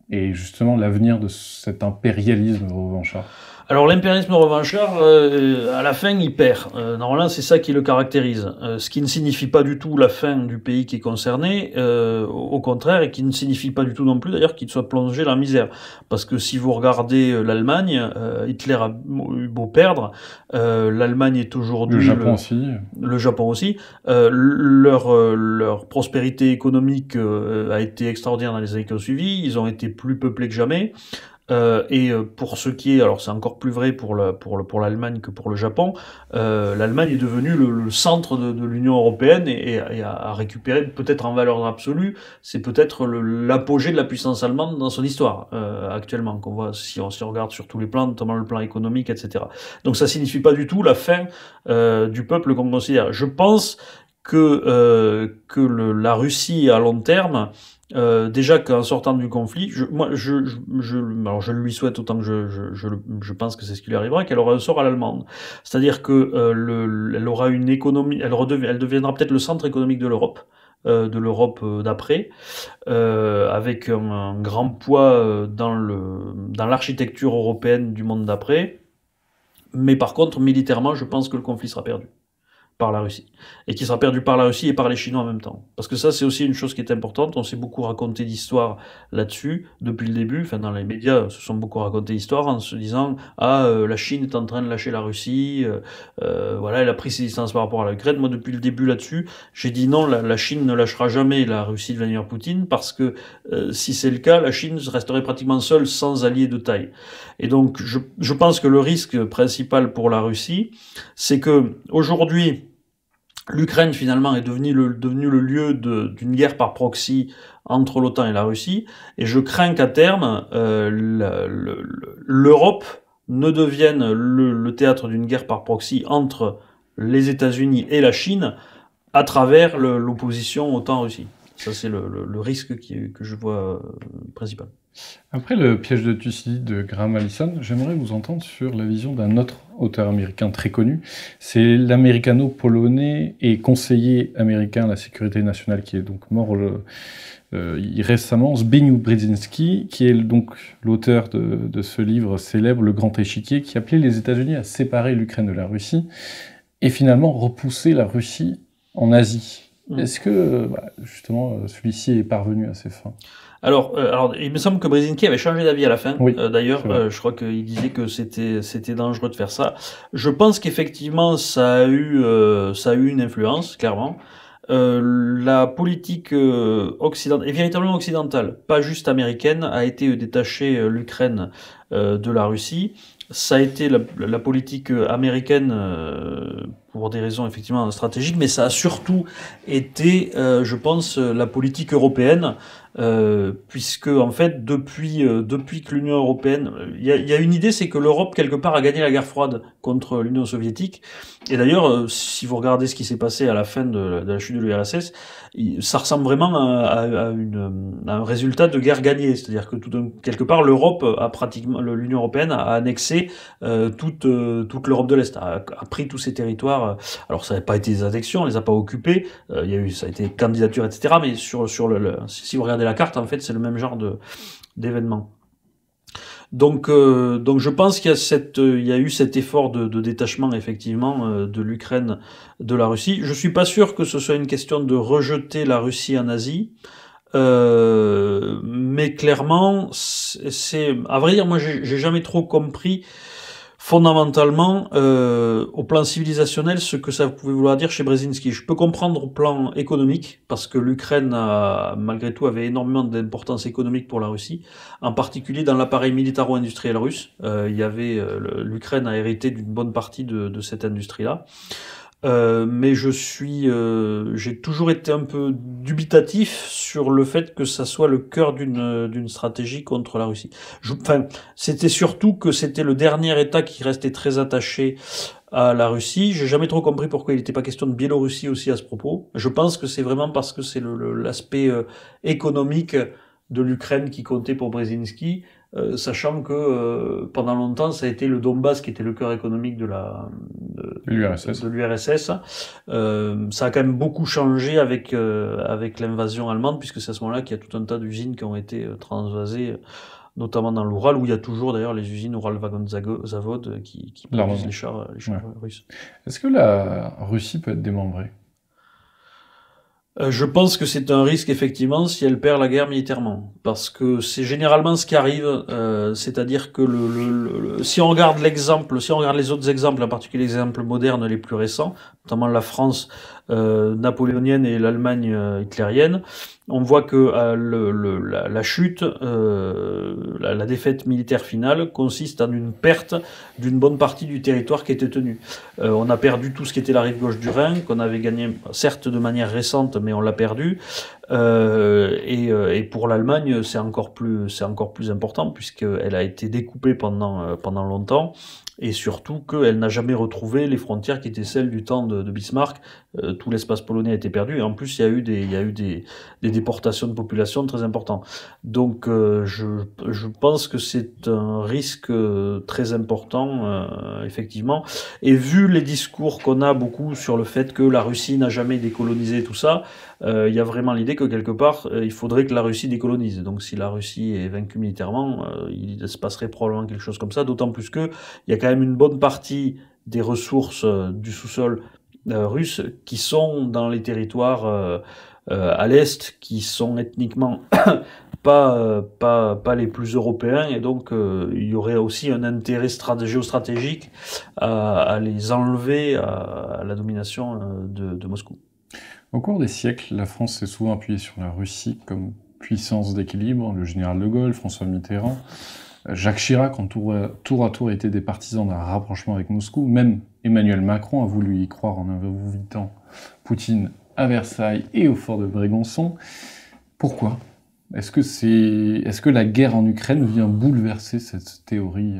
[SPEAKER 1] et justement l'avenir de cet impérialisme revanchard?
[SPEAKER 2] Alors l'impérialisme revanchard, à la fin, il perd. Normalement, c'est ça qui le caractérise. Ce qui ne signifie pas du tout la fin du pays qui est concerné, au contraire, et qui ne signifie pas du tout non plus d'ailleurs qu'il soit plongé dans la misère. Parce que si vous regardez l'Allemagne, Hitler a eu beau perdre, l'Allemagne est aujourd'hui...
[SPEAKER 1] Le Japon aussi.
[SPEAKER 2] Le Japon aussi. Leur prospérité économique a été extraordinaire dans les années qui ont suivi. Ils ont été plus peuplés que jamais. Pour ce qui est, alors c'est encore plus vrai pour l'Allemagne que pour le Japon, l'Allemagne est devenue le centre de l'Union européenne et a récupéré peut-être en valeur absolue, c'est peut-être l'apogée de la puissance allemande dans son histoire actuellement, qu'on voit si on regarde sur tous les plans, notamment le plan économique, etc. Donc ça signifie pas du tout la fin du peuple qu'on considère. Je pense que la Russie à long terme, déjà qu'en sortant du conflit, alors je le lui souhaite autant que je pense que c'est ce qui lui arrivera, qu'elle aura un sort à l'allemande. C'est-à-dire que elle aura une économie, elle deviendra peut-être le centre économique de l'Europe d'après, avec un grand poids dans l'architecture européenne du monde d'après. Mais par contre, militairement, je pense que le conflit sera perdu par la Russie. Et qui sera perdu par la Russie et par les Chinois en même temps. Parce que ça, c'est aussi une chose qui est importante. On s'est beaucoup raconté d'histoires là-dessus, depuis le début. Enfin, dans les médias, se sont beaucoup raconté d'histoires en se disant « Ah, la Chine est en train de lâcher la Russie. Voilà, elle a pris ses distances par rapport à l'Ukraine. » Moi, depuis le début là-dessus, j'ai dit non, la Chine ne lâchera jamais la Russie de Vladimir Poutine, parce que si c'est le cas, la Chine resterait pratiquement seule, sans alliés de taille. Et donc, je pense que le risque principal pour la Russie, c'est que aujourd'hui, l'Ukraine, finalement, est devenu le lieu d'une guerre par proxy entre l'OTAN et la Russie, et je crains qu'à terme, l'Europe ne devienne le théâtre d'une guerre par proxy entre les États-Unis et la Chine à travers l'opposition OTAN-Russie. Ça, c'est le risque que je vois principal.
[SPEAKER 1] Après le piège de Thucydide de Graham Allison, j'aimerais vous entendre sur la vision d'un autre auteur américain très connu. C'est l'américano-polonais et conseiller américain à la sécurité nationale qui est donc mort récemment, Zbigniew Brzezinski, qui est donc l'auteur de ce livre célèbre, Le Grand Échiquier, qui appelait les États-Unis à séparer l'Ukraine de la Russie et finalement repousser la Russie en Asie. Est-ce que, justement, celui-ci est parvenu à ses fins?
[SPEAKER 2] Alors, il me semble que Brzezinski avait changé d'avis à la fin.
[SPEAKER 1] Oui,
[SPEAKER 2] d'ailleurs, je crois qu'il disait que c'était dangereux de faire ça. Je pense qu'effectivement, ça a eu une influence, clairement. La politique occidentale, et véritablement occidentale, pas juste américaine, a été détacher l'Ukraine de la Russie. Ça a été la politique américaine pour des raisons effectivement stratégiques, mais ça a surtout été, je pense, la politique européenne, puisque en fait depuis que l'Union européenne, il y a une idée, c'est que l'Europe quelque part a gagné la guerre froide contre l'Union soviétique. Et d'ailleurs, si vous regardez ce qui s'est passé à la fin de la chute de l'URSS, ça ressemble vraiment à un résultat de guerre gagnée. C'est-à-dire que quelque part, l'Union européenne a annexé toute l'Europe de l'Est, a pris tous ces territoires. Alors ça n'a pas été des annexions, on les a pas occupés. Ça a été candidature, etc. Mais si vous regardez la carte, en fait, c'est le même genre d'événement. Donc je pense qu'il y a eu cet effort de détachement effectivement de l'Ukraine de la Russie. Je suis pas sûr que ce soit une question de rejeter la Russie en Asie, mais clairement, à vrai dire, moi j'ai jamais trop compris fondamentalement au plan civilisationnel ce que ça pouvait vouloir dire chez Brzezinski. Je peux comprendre au plan économique, parce que l'Ukraine malgré tout avait énormément d'importance économique pour la Russie, en particulier dans l'appareil militaro-industriel russe. L'Ukraine a hérité d'une bonne partie de cette industrie-là. Mais j'ai toujours été un peu dubitatif sur le fait que ça soit le cœur d'une stratégie contre la Russie. C'était surtout que c'était le dernier État qui restait très attaché à la Russie. J'ai jamais trop compris pourquoi il n'était pas question de Biélorussie aussi à ce propos. Je pense que c'est vraiment parce que c'est l'aspect économique de l'Ukraine qui comptait pour Brzezinski, sachant que pendant longtemps ça a été le Donbass qui était le cœur économique de
[SPEAKER 1] l'URSS.
[SPEAKER 2] l'URSS. Ça a quand même beaucoup changé avec l'invasion allemande, puisque c'est à ce moment-là qu'il y a tout un tas d'usines qui ont été transvasées, notamment dans l'Oural, où il y a toujours d'ailleurs les usines Ural-Vagonzavod qui produisent les chars russes.
[SPEAKER 1] Est-ce que la Russie peut être démembrée?
[SPEAKER 2] Je pense que c'est un risque effectivement si elle perd la guerre militairement, parce que c'est généralement ce qui arrive, c'est-à-dire que si on regarde si on regarde les autres exemples, en particulier les exemples modernes les plus récents, notamment la France napoléonienne et l'Allemagne hitlérienne, on voit que la chute, la défaite militaire finale consiste en une perte d'une bonne partie du territoire qui était tenu. On a perdu tout ce qui était la rive gauche du Rhin, qu'on avait gagné certes de manière récente, mais on l'a perdu. Et pour l'Allemagne, c'est encore plus important, puisqu'elle a été découpée pendant longtemps. Et surtout qu'elle n'a jamais retrouvé les frontières qui étaient celles du temps de Bismarck. Tout l'espace polonais a été perdu, et en plus il y a eu des déportations de population très importantes. Donc je pense que c'est un risque très important, effectivement. Et vu les discours qu'on a beaucoup sur le fait que la Russie n'a jamais décolonisé tout ça, il y a vraiment l'idée que quelque part il faudrait que la Russie décolonise. Donc si la Russie est vaincue militairement, il se passerait probablement quelque chose comme ça, d'autant plus que il y a quand même une bonne partie des ressources du sous-sol russe qui sont dans les territoires à l'est, qui sont ethniquement pas les plus européens, et donc il y aurait aussi un intérêt géostratégique à les enlever à la domination de Moscou.
[SPEAKER 1] Au cours des siècles, la France s'est souvent appuyée sur la Russie comme puissance d'équilibre. Le général de Gaulle, François Mitterrand, Jacques Chirac ont tour à tour été des partisans d'un rapprochement avec Moscou. Même Emmanuel Macron a voulu y croire en invitant Poutine à Versailles et au fort de Brégançon. Pourquoi ? Est-ce que la guerre en Ukraine vient bouleverser cette théorie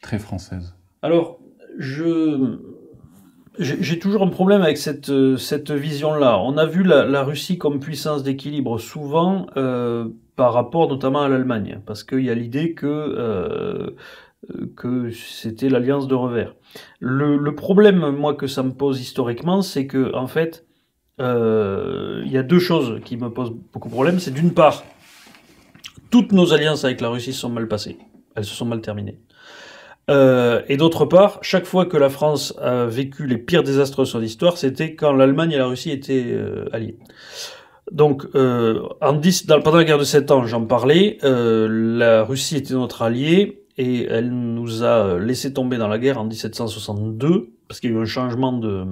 [SPEAKER 1] très française ?
[SPEAKER 2] Alors, j'ai toujours un problème avec cette vision-là. On a vu la Russie comme puissance d'équilibre souvent par rapport notamment à l'Allemagne, parce qu'il y a l'idée que c'était l'alliance de revers. Le problème, moi, que ça me pose historiquement, c'est que en fait, il y a deux choses qui me posent beaucoup de problème. C'est d'une part, toutes nos alliances avec la Russie sont mal passées, elles se sont mal terminées. Et d'autre part, chaque fois que la France a vécu les pires désastres de son histoire, c'était quand l'Allemagne et la Russie étaient alliées. Donc, pendant la guerre de 7 ans, j'en parlais, la Russie était notre alliée, et elle nous a laissé tomber dans la guerre en 1762, parce qu'il y a eu un changement de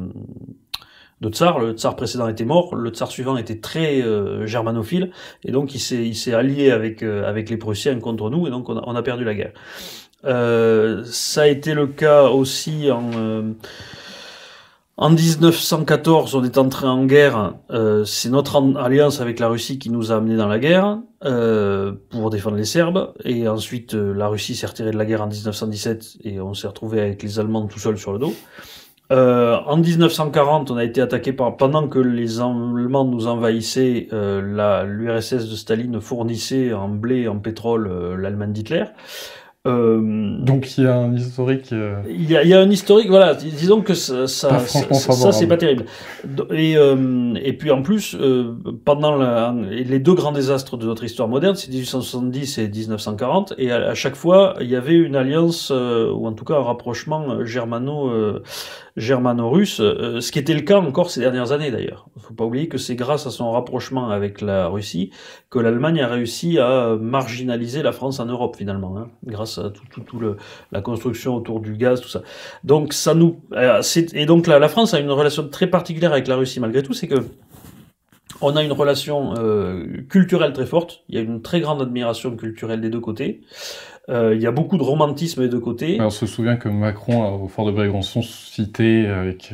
[SPEAKER 2] tsar. Le tsar précédent était mort, le tsar suivant était très germanophile, et donc il s'est allié avec les Prussiens contre nous, et donc on a perdu la guerre. Ça a été le cas aussi en 1914, on est entré en guerre. C'est notre alliance avec la Russie qui nous a amenés dans la guerre pour défendre les Serbes. Et ensuite, la Russie s'est retirée de la guerre en 1917 et on s'est retrouvé avec les Allemands tout seuls sur le dos. En 1940, on a été attaqué pendant que les Allemands nous envahissaient, l'URSS de Staline fournissait en blé et en pétrole l'Allemagne d'Hitler.
[SPEAKER 1] Donc il y a un historique.
[SPEAKER 2] Il y a un historique, voilà. Disons que ça c'est pas terrible. Et puis en plus, pendant les deux grands désastres de notre histoire moderne, c'est 1870 et 1940, et à chaque fois il y avait une alliance ou en tout cas un rapprochement germano-russe, ce qui était le cas encore ces dernières années d'ailleurs. Il faut pas oublier que c'est grâce à son rapprochement avec la Russie que l'Allemagne a réussi à marginaliser la France en Europe finalement, hein, grâce à la construction autour du gaz, tout ça. Donc donc la France a une relation très particulière avec la Russie malgré tout, c'est que on a une relation culturelle très forte. Il y a une très grande admiration culturelle des deux côtés. Il y a beaucoup de romantisme des deux côtés.
[SPEAKER 1] On se souvient que Macron, au fort de Brégançon, citait avec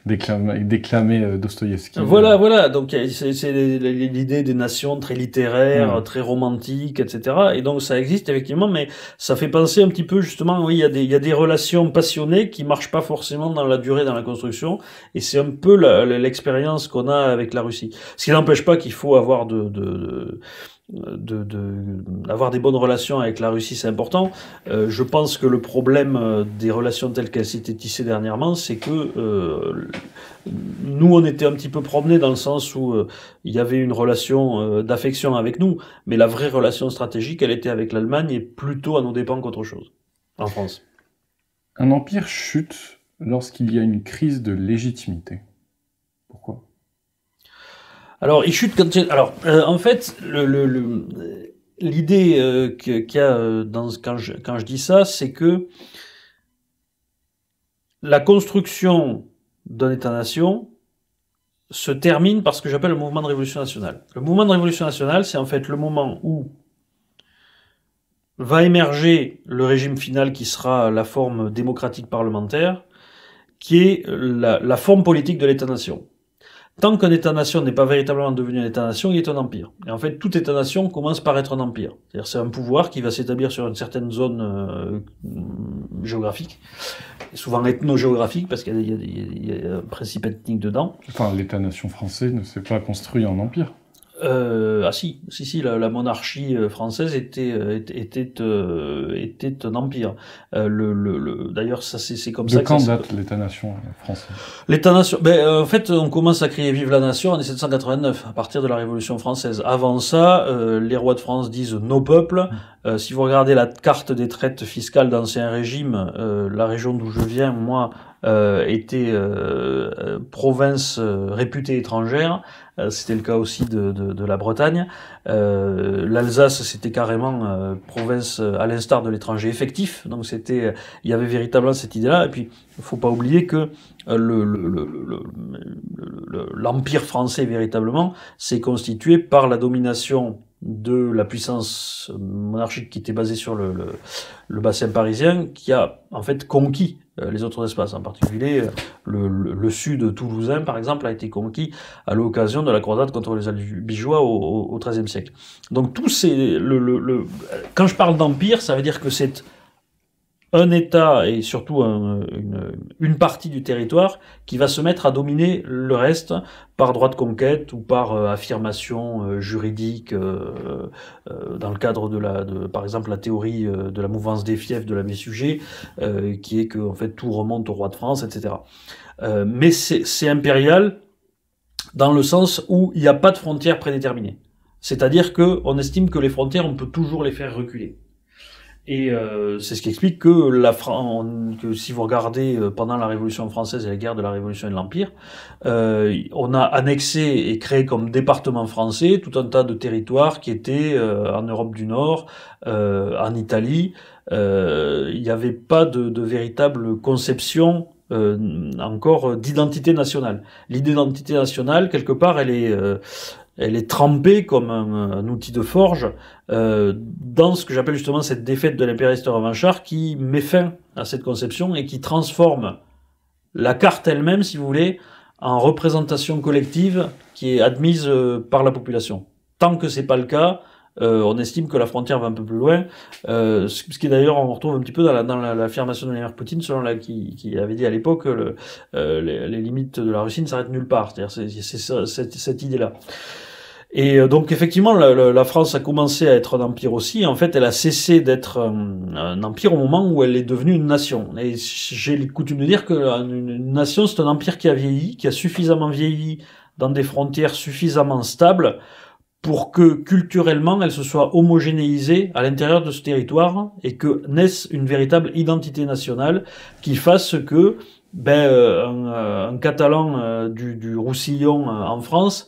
[SPEAKER 1] déclamé Dostoïevski.
[SPEAKER 2] Voilà. Donc c'est l'idée des nations très littéraires, très romantiques, etc. Et donc ça existe effectivement, mais ça fait penser un petit peu justement, oui, il y a des relations passionnées qui marchent pas forcément dans la durée, dans la construction. Et c'est un peu l'expérience qu'on a avec la Russie. Ce qui n'empêche pas qu'il faut avoir d'avoir des bonnes relations avec la Russie, c'est important. Je pense que le problème des relations telles qu'elles s'étaient tissées dernièrement, c'est que nous, on était un petit peu promenés dans le sens où il y avait une relation d'affection avec nous, mais la vraie relation stratégique, elle était avec l'Allemagne et plutôt à nos dépens qu'autre chose, en France.
[SPEAKER 1] Un empire chute lorsqu'il y a une crise de légitimité. Pourquoi?
[SPEAKER 2] Alors, il chute quand en fait, l'idée qu'il y a quand je dis ça, c'est que la construction d'un État-nation se termine par ce que j'appelle le mouvement de révolution nationale. Le mouvement de révolution nationale, c'est en fait le moment où va émerger le régime final qui sera la forme démocratique parlementaire, qui est la forme politique de l'État-nation. Tant qu'un État-nation n'est pas véritablement devenu un État-nation, il est un empire. Et en fait, tout État-nation commence par être un empire. C'est-à-dire, c'est un pouvoir qui va s'établir sur une certaine zone géographique, souvent ethno-géographique, parce qu'il y a un principe ethnique dedans.
[SPEAKER 1] Enfin, l'État-nation français ne s'est pas construit en empire.
[SPEAKER 2] Si, la monarchie française était un empire. D'ailleurs, ça c'est comme ça.
[SPEAKER 1] De quand date l'État-nation français?
[SPEAKER 2] L'État-nation, en fait, on commence à crier vive la nation en 1789, à partir de la Révolution française. Avant ça, les rois de France disent nos peuples. Si vous regardez la carte des traites fiscales d'Ancien Régime, la région d'où je viens, moi, était province réputée étrangère. C'était le cas aussi de la Bretagne. L'Alsace, c'était carrément province à l'instar de l'étranger effectif. Donc il y avait véritablement cette idée-là. Et puis, il faut pas oublier que l'empire français véritablement s'est constitué par la domination de la puissance monarchique qui était basée sur le bassin parisien, qui a en fait conquis les autres espaces. En particulier, le sud toulousain, par exemple, a été conquis à l'occasion de la croisade contre les Albigeois au XIIIe siècle. Donc quand je parle d'empire, ça veut dire que c'est un État et surtout une partie du territoire qui va se mettre à dominer le reste par droit de conquête ou par affirmation juridique dans le cadre par exemple la théorie de la mouvance des fiefs de la Messugé, qui est que en fait tout remonte au roi de France, etc. Mais c'est impérial dans le sens où il n'y a pas de frontières prédéterminées. C'est-à-dire que on estime que les frontières, on peut toujours les faire reculer. Et c'est ce qui explique que si vous regardez pendant la Révolution française et la guerre de la Révolution et de l'Empire, on a annexé et créé comme département français tout un tas de territoires qui étaient en Europe du Nord, en Italie. Il n'y avait pas de véritable conception encore d'identité nationale. L'identité nationale, quelque part, elle est trempée comme un outil de forge dans ce que j'appelle justement cette défaite de l'impérialiste revanchard qui met fin à cette conception et qui transforme la carte elle-même, si vous voulez, en représentation collective qui est admise par la population. Tant que c'est pas le cas, on estime que la frontière va un peu plus loin, ce qui d'ailleurs on retrouve un petit peu dans l'affirmation de Vladimir Poutine, selon qui avait dit à l'époque les limites de la Russie ne s'arrêtent nulle part. C'est-à-dire cette idée-là. Et donc effectivement, la France a commencé à être un empire aussi. En fait, elle a cessé d'être un empire au moment où elle est devenue une nation. Et j'ai coutume de dire que une nation, c'est un empire qui a vieilli, qui a suffisamment vieilli dans des frontières suffisamment stables pour que culturellement elle se soit homogénéisée à l'intérieur de ce territoire et que naisse une véritable identité nationale qui fasse que un Catalan du Roussillon en France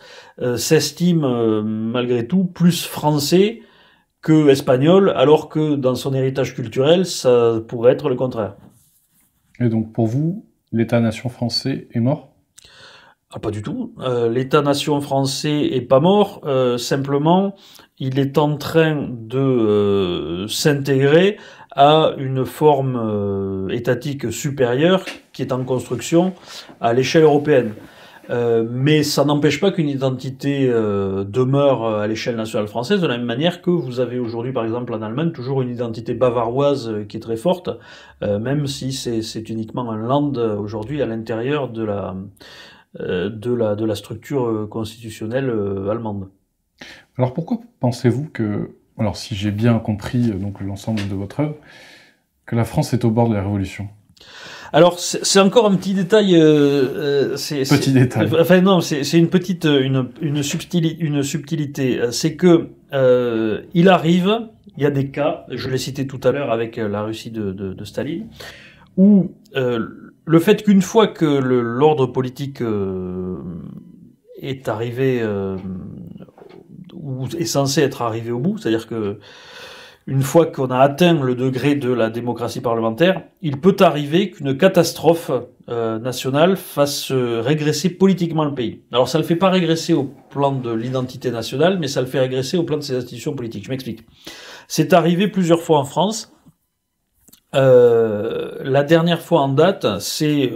[SPEAKER 2] s'estime malgré tout plus français que espagnol, alors que dans son héritage culturel, ça pourrait être le contraire.
[SPEAKER 1] Et donc pour vous, l'État-nation français est mort ?
[SPEAKER 2] Ah, pas du tout. L'État-nation français est pas mort. Simplement, il est en train de s'intégrer à une forme étatique supérieure qui est en construction à l'échelle européenne. Mais ça n'empêche pas qu'une identité demeure à l'échelle nationale française, de la même manière que vous avez aujourd'hui, par exemple, en Allemagne, toujours une identité bavaroise qui est très forte, même si c'est uniquement un land aujourd'hui à l'intérieur de la structure constitutionnelle allemande.
[SPEAKER 1] Alors pourquoi pensez-vous que, alors si j'ai bien compris donc l'ensemble de votre œuvre, que la France est au bord de la Révolution?
[SPEAKER 2] Alors c'est encore un petit détail.
[SPEAKER 1] Petit détail.
[SPEAKER 2] Enfin non, c'est une petite une subtilité. C'est que il arrive, il y a des cas, je l'ai cité tout à l'heure avec la Russie de Staline, où le fait qu'une fois que l'ordre politique est arrivé ou est censé être arrivé au bout, c'est-à-dire que une fois qu'on a atteint le degré de la démocratie parlementaire, il peut arriver qu'une catastrophe nationale fasse régresser politiquement le pays. Alors ça ne le fait pas régresser au plan de l'identité nationale, mais ça le fait régresser au plan de ses institutions politiques. Je m'explique. C'est arrivé plusieurs fois en France. La dernière fois en date, c'est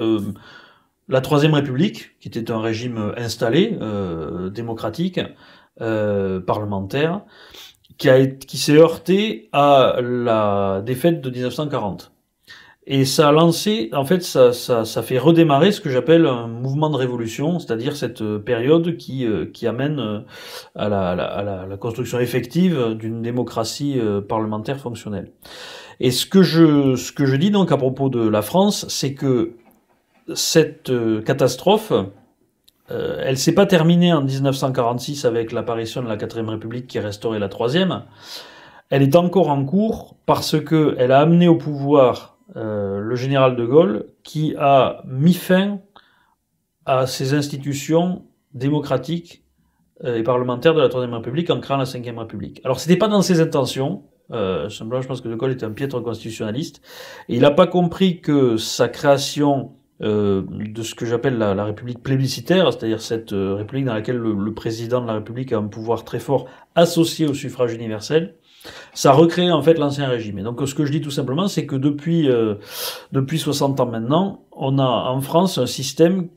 [SPEAKER 2] la Troisième République, qui était un régime installé, démocratique, parlementaire, qui s'est heurté à la défaite de 1940. Et ça a lancé, en fait, ça fait redémarrer ce que j'appelle un mouvement de révolution, c'est-à-dire cette période qui amène à la construction effective d'une démocratie parlementaire fonctionnelle. Et ce que je dis donc à propos de la France, c'est que cette catastrophe, elle s'est pas terminée en 1946 avec l'apparition de la 4e République qui a restauré la 3e. Elle est encore en cours parce que elle a amené au pouvoir le général de Gaulle qui a mis fin à ces institutions démocratiques et parlementaires de la 3e République en créant la 5e République. Alors c'était pas dans ses intentions. Simplement, je pense que de Gaulle était un piètre constitutionnaliste et il n'a pas compris que sa création de ce que j'appelle la République plébiscitaire, c'est-à-dire cette République dans laquelle le président de la République a un pouvoir très fort associé au suffrage universel, ça recrée en fait l'ancien régime. Et donc ce que je dis tout simplement, c'est que depuis 60 ans maintenant, on a en France un système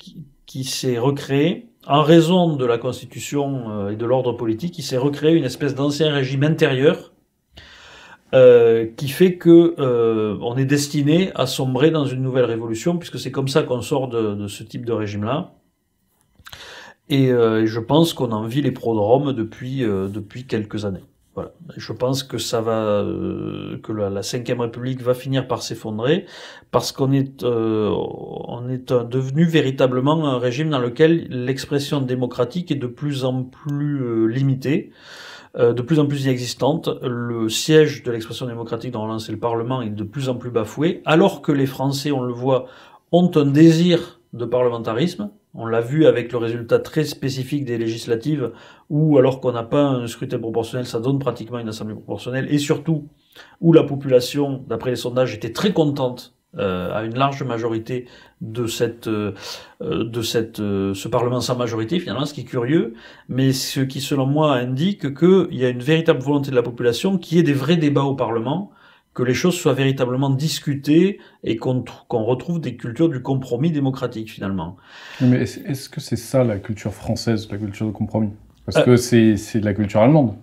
[SPEAKER 2] qui s'est recréé en raison de la Constitution et de l'ordre politique, qui s'est recréé une espèce d'ancien régime intérieur qui fait que on est destiné à sombrer dans une nouvelle révolution, puisque c'est comme ça qu'on sort de ce type de régime-là. Et je pense qu'on en vit les prodromes depuis quelques années. Voilà. Je pense que ça va, que la 5e République va finir par s'effondrer, parce qu'on est devenu véritablement un régime dans lequel l'expression démocratique est de plus en plus limitée. De plus en plus inexistante, le siège de l'expression démocratique dont c'est le Parlement est de plus en plus bafoué, alors que les Français, on le voit, ont un désir de parlementarisme. On l'a vu avec le résultat très spécifique des législatives, où alors qu'on n'a pas un scrutin proportionnel, ça donne pratiquement une assemblée proportionnelle, et surtout où la population, d'après les sondages, était très contente à une large majorité de ce Parlement sans majorité, finalement, ce qui est curieux, mais ce qui, selon moi, indique qu'il y a une véritable volonté de la population, qu'il y ait des vrais débats au Parlement, que les choses soient véritablement discutées et qu'on retrouve des cultures du compromis démocratique, finalement.
[SPEAKER 1] Mais est-ce que c'est ça la culture française, la culture de compromis? Parce que c'est de la culture allemande.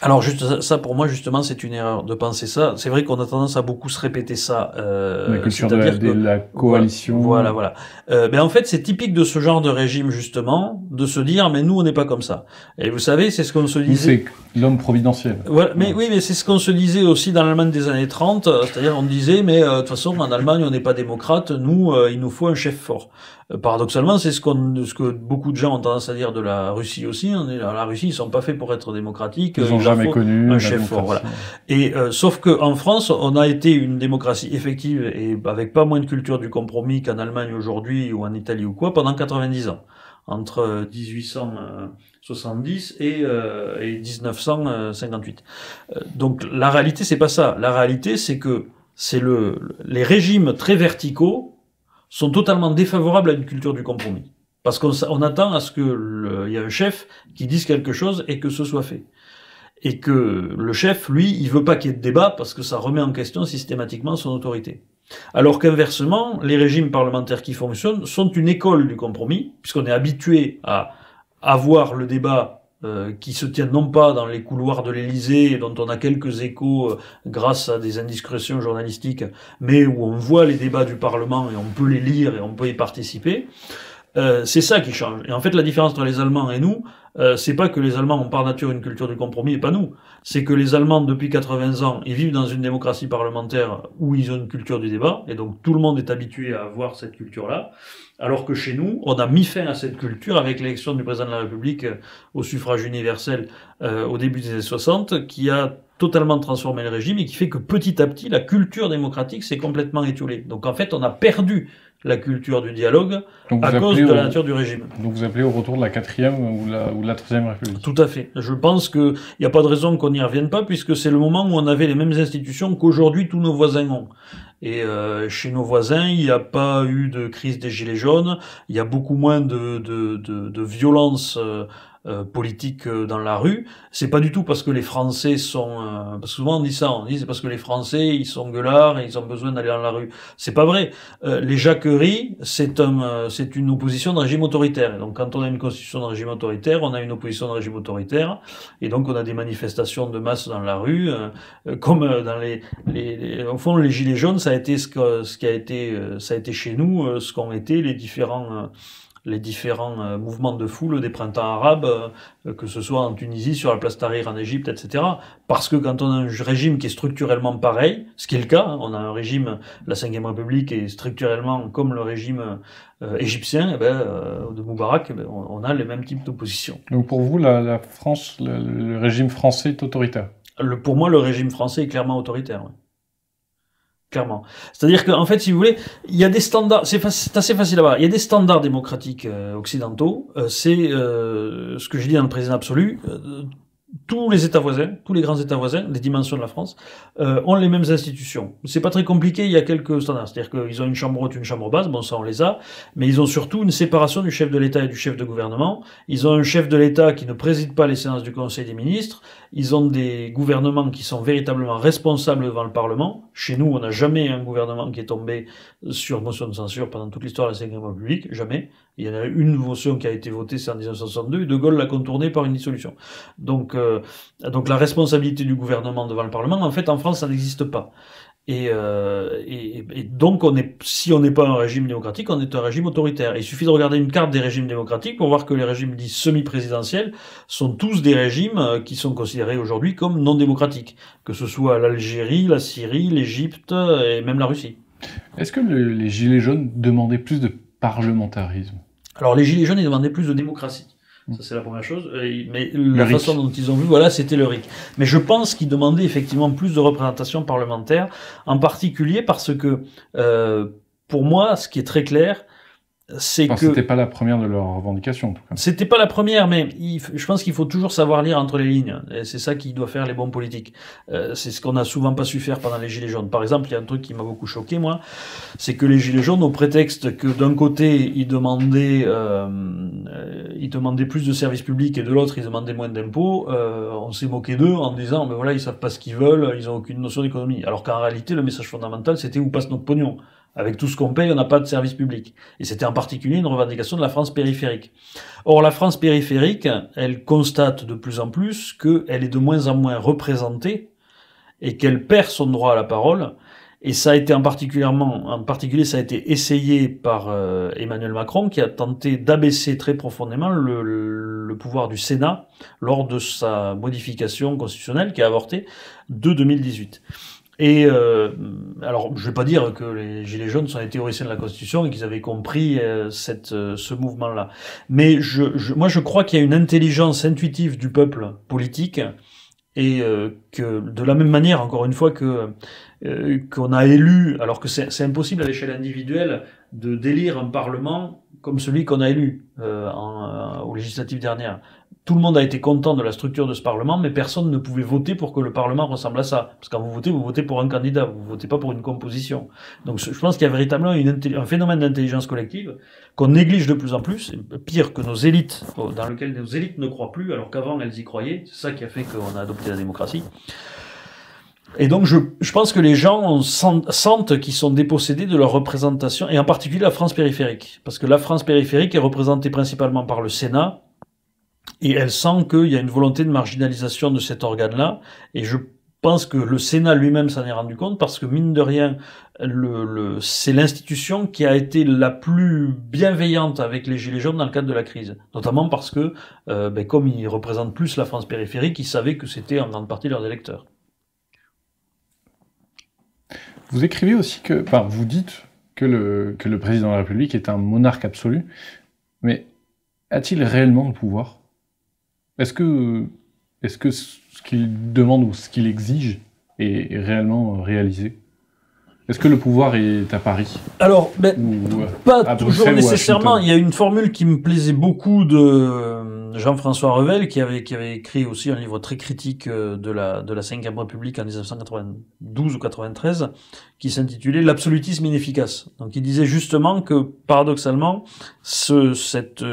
[SPEAKER 2] Alors juste ça pour moi justement c'est une erreur de penser ça. C'est vrai qu'on a tendance à beaucoup se répéter ça.
[SPEAKER 1] La culture de la coalition.
[SPEAKER 2] Voilà. Mais en fait c'est typique de ce genre de régime justement de se dire mais nous on n'est pas comme ça. Et vous savez c'est ce qu'on se disait.
[SPEAKER 1] C'est l'homme providentiel.
[SPEAKER 2] Voilà, mais oui mais c'est ce qu'on se disait aussi dans l'Allemagne des années 30. C'est-à-dire on disait mais de toute façon en Allemagne on n'est pas démocrate. Nous il nous faut un chef fort. Paradoxalement, c'est ce que beaucoup de gens ont tendance à dire de la Russie aussi. La Russie, ils sont pas faits pour être démocratiques.
[SPEAKER 1] Ils ont jamais connu
[SPEAKER 2] un chef fort. Voilà. Et sauf que en France, on a été une démocratie effective et avec pas moins de culture du compromis qu'en Allemagne aujourd'hui ou en Italie ou quoi pendant 90 ans, entre 1870 et 1958. Donc la réalité, c'est pas ça. La réalité, c'est que les régimes très verticaux sont totalement défavorables à une culture du compromis. Parce qu'on attend à ce que il y a un chef qui dise quelque chose et que ce soit fait. Et que le chef, lui, il veut pas qu'il y ait de débat parce que ça remet en question systématiquement son autorité. Alors qu'inversement, les régimes parlementaires qui fonctionnent sont une école du compromis, puisqu'on est habitué à avoir le débat qui se tient non pas dans les couloirs de l'Élysée, dont on a quelques échos grâce à des indiscrétions journalistiques, mais où on voit les débats du Parlement et on peut les lire et on peut y participer. C'est ça qui change. Et en fait, la différence entre les Allemands et nous, c'est pas que les Allemands ont par nature une culture du compromis et pas nous. C'est que les Allemands, depuis 80 ans, ils vivent dans une démocratie parlementaire où ils ont une culture du débat, et donc tout le monde est habitué à avoir cette culture-là. Alors que chez nous, on a mis fin à cette culture avec l'élection du président de la République au suffrage universel au début des années 60, qui a totalement transformé le régime et qui fait que petit à petit, la culture démocratique s'est complètement étiolée. Donc en fait, on a perdu la culture du dialogue à cause de la nature du régime.
[SPEAKER 1] Donc vous appelez au retour de la 4e ou la 3e République.
[SPEAKER 2] Tout à fait. Je pense qu'il n'y a pas de raison qu'on n'y revienne pas, puisque c'est le moment où on avait les mêmes institutions qu'aujourd'hui tous nos voisins ont. Et chez nos voisins, il n'y a pas eu de crise des gilets jaunes, il y a beaucoup moins de violence politique dans la rue. C'est pas du tout parce que les Français sont... parce que souvent on dit ça, on dit c'est parce que les Français ils sont gueulards et ils ont besoin d'aller dans la rue. C'est pas vrai. Les jacqueries, c'est une opposition de régime autoritaire. Et donc quand on a une constitution de régime autoritaire, on a une opposition de régime autoritaire, et donc on a des manifestations de masse dans la rue, comme dans au fond les gilets jaunes, ça a été ça a été chez nous ce qu'ont été les différents mouvements de foule des printemps arabes, que ce soit en Tunisie, sur la place Tahrir en Égypte, etc. Parce que quand on a un régime qui est structurellement pareil, ce qui est le cas, on a un régime, la Ve République est structurellement comme le régime égyptien, de Moubarak, on a les mêmes types d'opposition.
[SPEAKER 1] Donc pour vous, la France, le régime français est autoritaire?
[SPEAKER 2] Pour moi, le régime français est clairement autoritaire. Ouais. Clairement. C'est-à-dire qu'en fait, si vous voulez, il y a des standards, c'est assez facile à voir, il y a des standards démocratiques occidentaux, c'est ce que je dis dans le président absolu, tous les États voisins, tous les grands États voisins, des dimensions de la France, ont les mêmes institutions. C'est pas très compliqué, il y a quelques standards. C'est-à-dire qu'ils ont une chambre haute, une chambre basse, bon ça on les a, mais ils ont surtout une séparation du chef de l'État et du chef de gouvernement. Ils ont un chef de l'État qui ne préside pas les séances du Conseil des ministres. Ils ont des gouvernements qui sont véritablement responsables devant le Parlement. Chez nous, on n'a jamais un gouvernement qui est tombé sur motion de censure pendant toute l'histoire de la Ve République, jamais. Il y en a une motion qui a été votée, c'est en 1962, et De Gaulle l'a contournée par une dissolution. Donc la responsabilité du gouvernement devant le Parlement, en fait, en France, ça n'existe pas. Et donc, si on n'est pas un régime démocratique, on est un régime autoritaire. Et il suffit de regarder une carte des régimes démocratiques pour voir que les régimes dits semi-présidentiels sont tous des régimes qui sont considérés aujourd'hui comme non démocratiques. Que ce soit l'Algérie, la Syrie, l'Égypte et même la Russie.
[SPEAKER 1] Est-ce que les Gilets jaunes demandaient plus de parlementarisme?
[SPEAKER 2] Alors, les Gilets jaunes, ils demandaient plus de démocratie. Ça, c'est la première chose. Mais la façon dont ils ont vu, voilà, c'était le RIC. Mais je pense qu'ils demandaient effectivement plus de représentation parlementaire, en particulier parce que, pour moi, ce qui est très clair, c'est que...
[SPEAKER 1] C'était pas la première de leurs revendications, en tout cas.
[SPEAKER 2] C'était pas la première, mais je pense qu'il faut toujours savoir lire entre les lignes. Et c'est ça qui doit faire les bons politiques. C'est ce qu'on a souvent pas su faire pendant les Gilets jaunes. Par exemple, il y a un truc qui m'a beaucoup choqué, moi, c'est que les Gilets jaunes, au prétexte que d'un côté, ils demandaient plus de services publics et de l'autre, ils demandaient moins d'impôts, on s'est moqué d'eux en disant, mais voilà, ils savent pas ce qu'ils veulent, ils ont aucune notion d'économie. Alors qu'en réalité, le message fondamental, c'était où passe notre pognon. Avec tout ce qu'on paye, on n'a pas de service public. Et c'était en particulier une revendication de la France périphérique. Or, la France périphérique, elle constate de plus en plus qu'elle est de moins en moins représentée et qu'elle perd son droit à la parole. Et ça a été en particulier, ça a été essayé par Emmanuel Macron, qui a tenté d'abaisser très profondément le pouvoir du Sénat lors de sa modification constitutionnelle qui a avorté de 2018. Et alors, je vais pas dire que les Gilets jaunes sont les théoriciens de la Constitution et qu'ils avaient compris ce mouvement-là. Mais moi, je crois qu'il y a une intelligence intuitive du peuple politique et que, de la même manière, encore une fois, qu'on a élu, alors que c'est impossible à l'échelle individuelle de d'élire un parlement comme celui qu'on a élu aux législatives dernières. Tout le monde a été content de la structure de ce Parlement, mais personne ne pouvait voter pour que le Parlement ressemble à ça. Parce que quand vous votez pour un candidat, vous votez pas pour une composition. Donc je pense qu'il y a véritablement un phénomène d'intelligence collective qu'on néglige de plus en plus, pire que nos élites, dans lequel nos élites ne croient plus, alors qu'avant elles y croyaient. C'est ça qui a fait qu'on a adopté la démocratie. Et donc je pense que les gens sentent qu'ils sont dépossédés de leur représentation, et en particulier la France périphérique. Parce que la France périphérique est représentée principalement par le Sénat, et elle sent qu'il y a une volonté de marginalisation de cet organe-là, et pense que le Sénat lui-même s'en est rendu compte parce que, mine de rien, c'est l'institution qui a été la plus bienveillante avec les Gilets jaunes dans le cadre de la crise. Notamment parce que, comme ils représentent plus la France périphérique, ils savaient que c'était en grande partie leurs électeurs.
[SPEAKER 1] Vous écrivez aussi que, enfin, vous dites que le président de la République est un monarque absolu, mais a-t-il réellement le pouvoir? Est-ce que ce qu'il demande ou ce qu'il exige est réellement réalisé? Est-ce que le pouvoir est à Paris?
[SPEAKER 2] Alors, pas toujours nécessairement. Il y a une formule qui me plaisait beaucoup de Jean-François Revel, qui avait écrit aussi un livre très critique de la Ve République en 1992 ou 93, qui s'intitulait L'absolutisme inefficace. Donc, il disait justement que, paradoxalement, cette